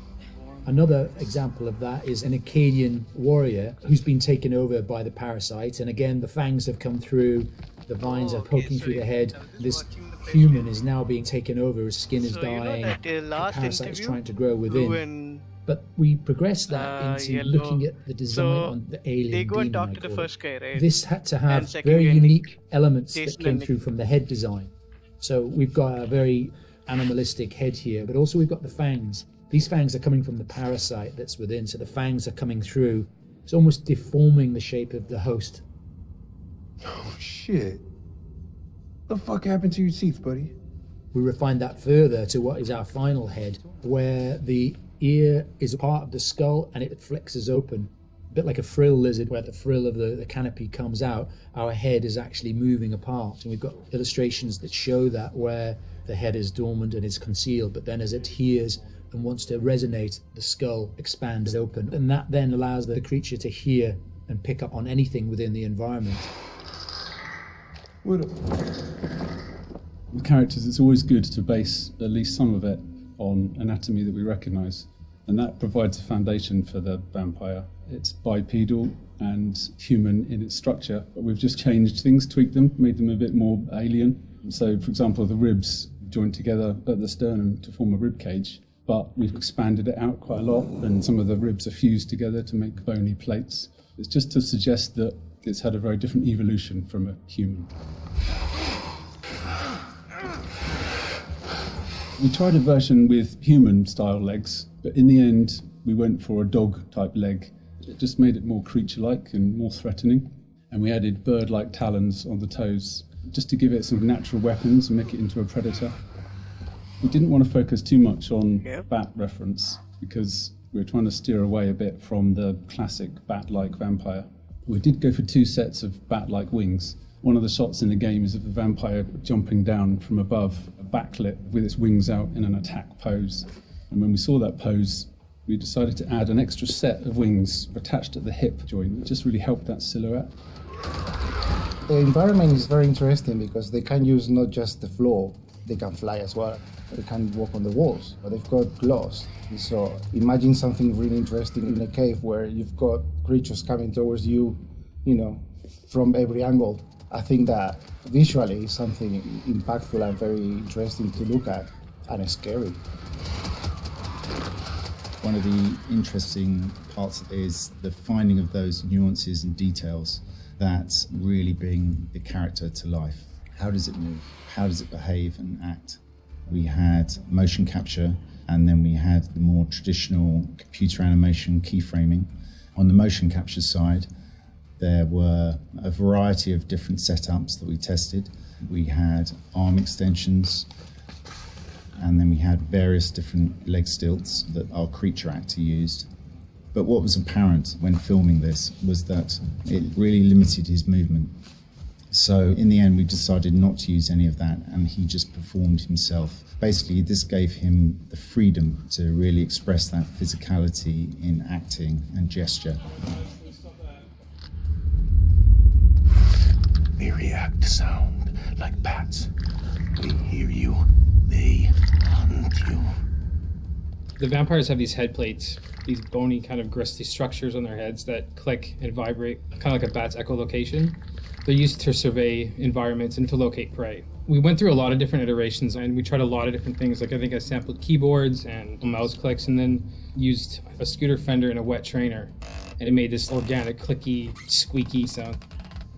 Speaker 20: Another example of that is an Akkadian warrior who's been taken over by the parasite, and again the fangs have come through, the vines are poking through the head. This human is now being taken over, his skin is dying, the parasite is trying to grow within. But we progressed that into looking at the design on the alien
Speaker 1: they go and
Speaker 20: demon,
Speaker 1: talk to the first guy, right?
Speaker 20: This had to have
Speaker 1: And second
Speaker 20: very
Speaker 1: guy,
Speaker 20: unique elements
Speaker 1: case
Speaker 20: that came
Speaker 1: landing.
Speaker 20: through from the head design. So we've got a very animalistic head here, but also we've got the fangs. These fangs are coming from the parasite that's within, so the fangs are coming through. It's almost deforming the shape of the host.
Speaker 10: Oh, shit. What the fuck happened to your teeth, buddy?
Speaker 20: We refined that further to what is our final head, where the ear is a part of the skull and it flexes open. A bit like a frill lizard, where the frill of the canopy comes out, our head is actually moving apart. And we've got illustrations that show that, where the head is dormant and is concealed, but then as it hears and wants to resonate, the skull expands open. And that then allows the creature to hear and pick up on anything within the environment.
Speaker 10: With characters, it's always good to base at least some of it on anatomy that we recognise, and that provides a foundation for the vampire. It's bipedal and human in its structure, but we've just changed things, tweaked them, made them a bit more alien. So, for example, the ribs joined together at the sternum to form a rib cage, but we've expanded it out quite a lot, and some of the ribs are fused together to make bony plates. It's just to suggest that it's had a very different evolution from a human. We tried a version with human-style legs, but in the end, we went for a dog-type leg. It just made it more creature-like and more threatening. And we added bird-like talons on the toes, just to give it some natural weapons and make it into a predator. We didn't want to focus too much on bat reference, because We were trying to steer away a bit from the classic bat-like vampire. We did go for 2 sets of bat-like wings. One of the shots in the game is of the vampire jumping down from above, backlit with its wings out in an attack pose. And when we saw that pose, we decided to add an extra set of wings attached at the hip joint. It just really helped that silhouette.
Speaker 19: The environment is very interesting because they can use not just the floor, they can fly as well. They can walk on the walls, but they've got claws. So imagine something really interesting in a cave where you've got creatures coming towards you, from every angle. I think that visually is something impactful and very interesting to look at, and scary.
Speaker 21: One of the interesting parts is the finding of those nuances and details that really bring the character to life. How does it move? How does it behave and act? We had motion capture, and then we had the more traditional computer animation keyframing. On the motion capture side, there were a variety of different setups that we tested. We had arm extensions, and then we had various different leg stilts that our creature actor used. But what was apparent when filming this was that it really limited his movement. So in the end, we decided not to use any of that, and he just performed himself. Basically, this gave him the freedom to really express that physicality in acting and gesture.
Speaker 4: They react to sound like bats. They hear you, they hunt you.
Speaker 22: The vampires have these head plates, these bony kind of gristly structures on their heads that click and vibrate, kind of like a bat's echolocation. They're used to survey environments and to locate prey. We went through a lot of different iterations and we tried a lot of different things. Like I think I sampled keyboards and mouse clicks and then used a scooter fender and a wet trainer. And it made this organic, clicky, squeaky sound.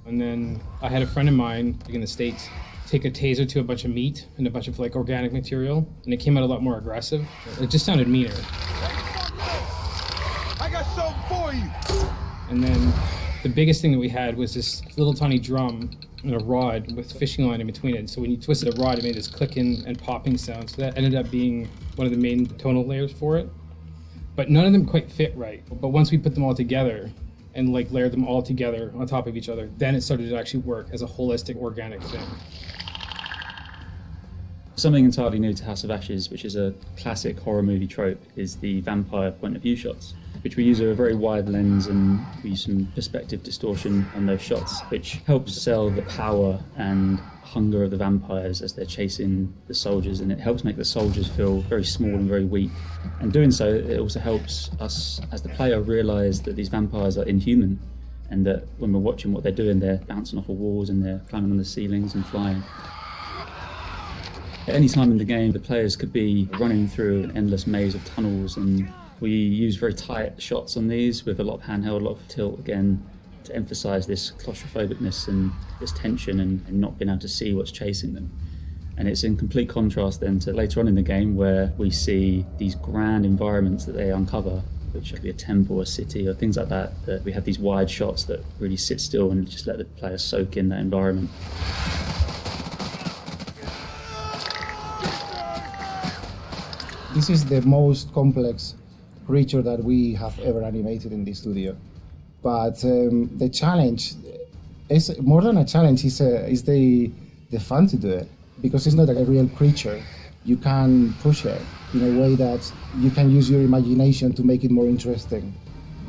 Speaker 22: And then I had a friend of mine in the States take a taser to a bunch of meat and a bunch of organic material, and it came out a lot more aggressive. It just sounded meaner.
Speaker 8: I got something for you!
Speaker 22: And then the biggest thing that we had was this little tiny drum and a rod with fishing line in between it. So when you twisted a rod, it made this clicking and popping sound. So that ended up being one of the main tonal layers for it. But none of them quite fit right. But once we put them all together and layered them all together on top of each other, then it started to actually work as a holistic, organic thing.
Speaker 23: Something entirely new to House of Ashes, which is a classic horror movie trope, is the vampire point of view shots, which we use a very wide lens and we use some perspective distortion on those shots, which helps sell the power and hunger of the vampires as they're chasing the soldiers, and it helps make the soldiers feel very small and very weak. And doing so, it also helps us as the player realise that these vampires are inhuman, and that when we're watching what they're doing, they're bouncing off of walls and they're climbing on the ceilings and flying. At any time in the game, the players could be running through an endless maze of tunnels, and we use very tight shots on these with a lot of handheld, a lot of tilt, again, to emphasise this claustrophobicness and this tension and not being able to see what's chasing them. And it's in complete contrast then to later on in the game where we see these grand environments that they uncover, which could be a temple, a city, or things like that, that we have these wide shots that really sit still and just let the player soak in that environment.
Speaker 19: This is the most complex creature that we have ever animated in the studio. But the challenge is more than a challenge, is the fun to do it. Because it's not a real creature. You can push it in a way that you can use your imagination to make it more interesting.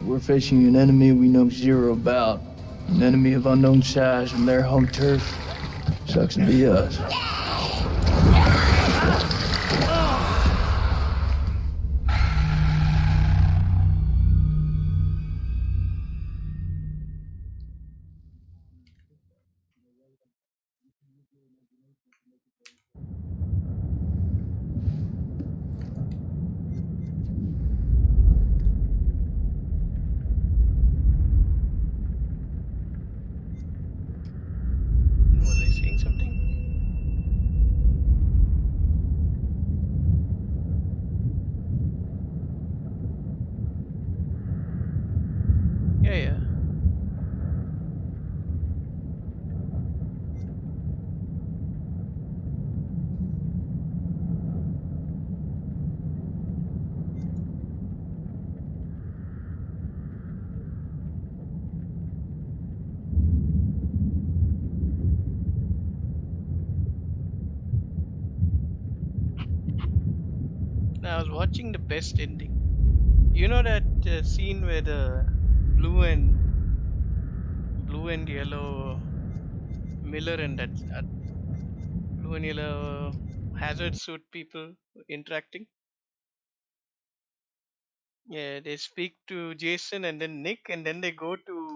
Speaker 5: We're facing an enemy we know zero about. An enemy of unknown size and their home turf. Sucks to be us.
Speaker 1: Were they seeing something? I was watching the best ending. You know that scene where the blue and yellow Miller and that blue and yellow hazard suit people interacting? Yeah, they speak to Jason and then Nick, and then they go to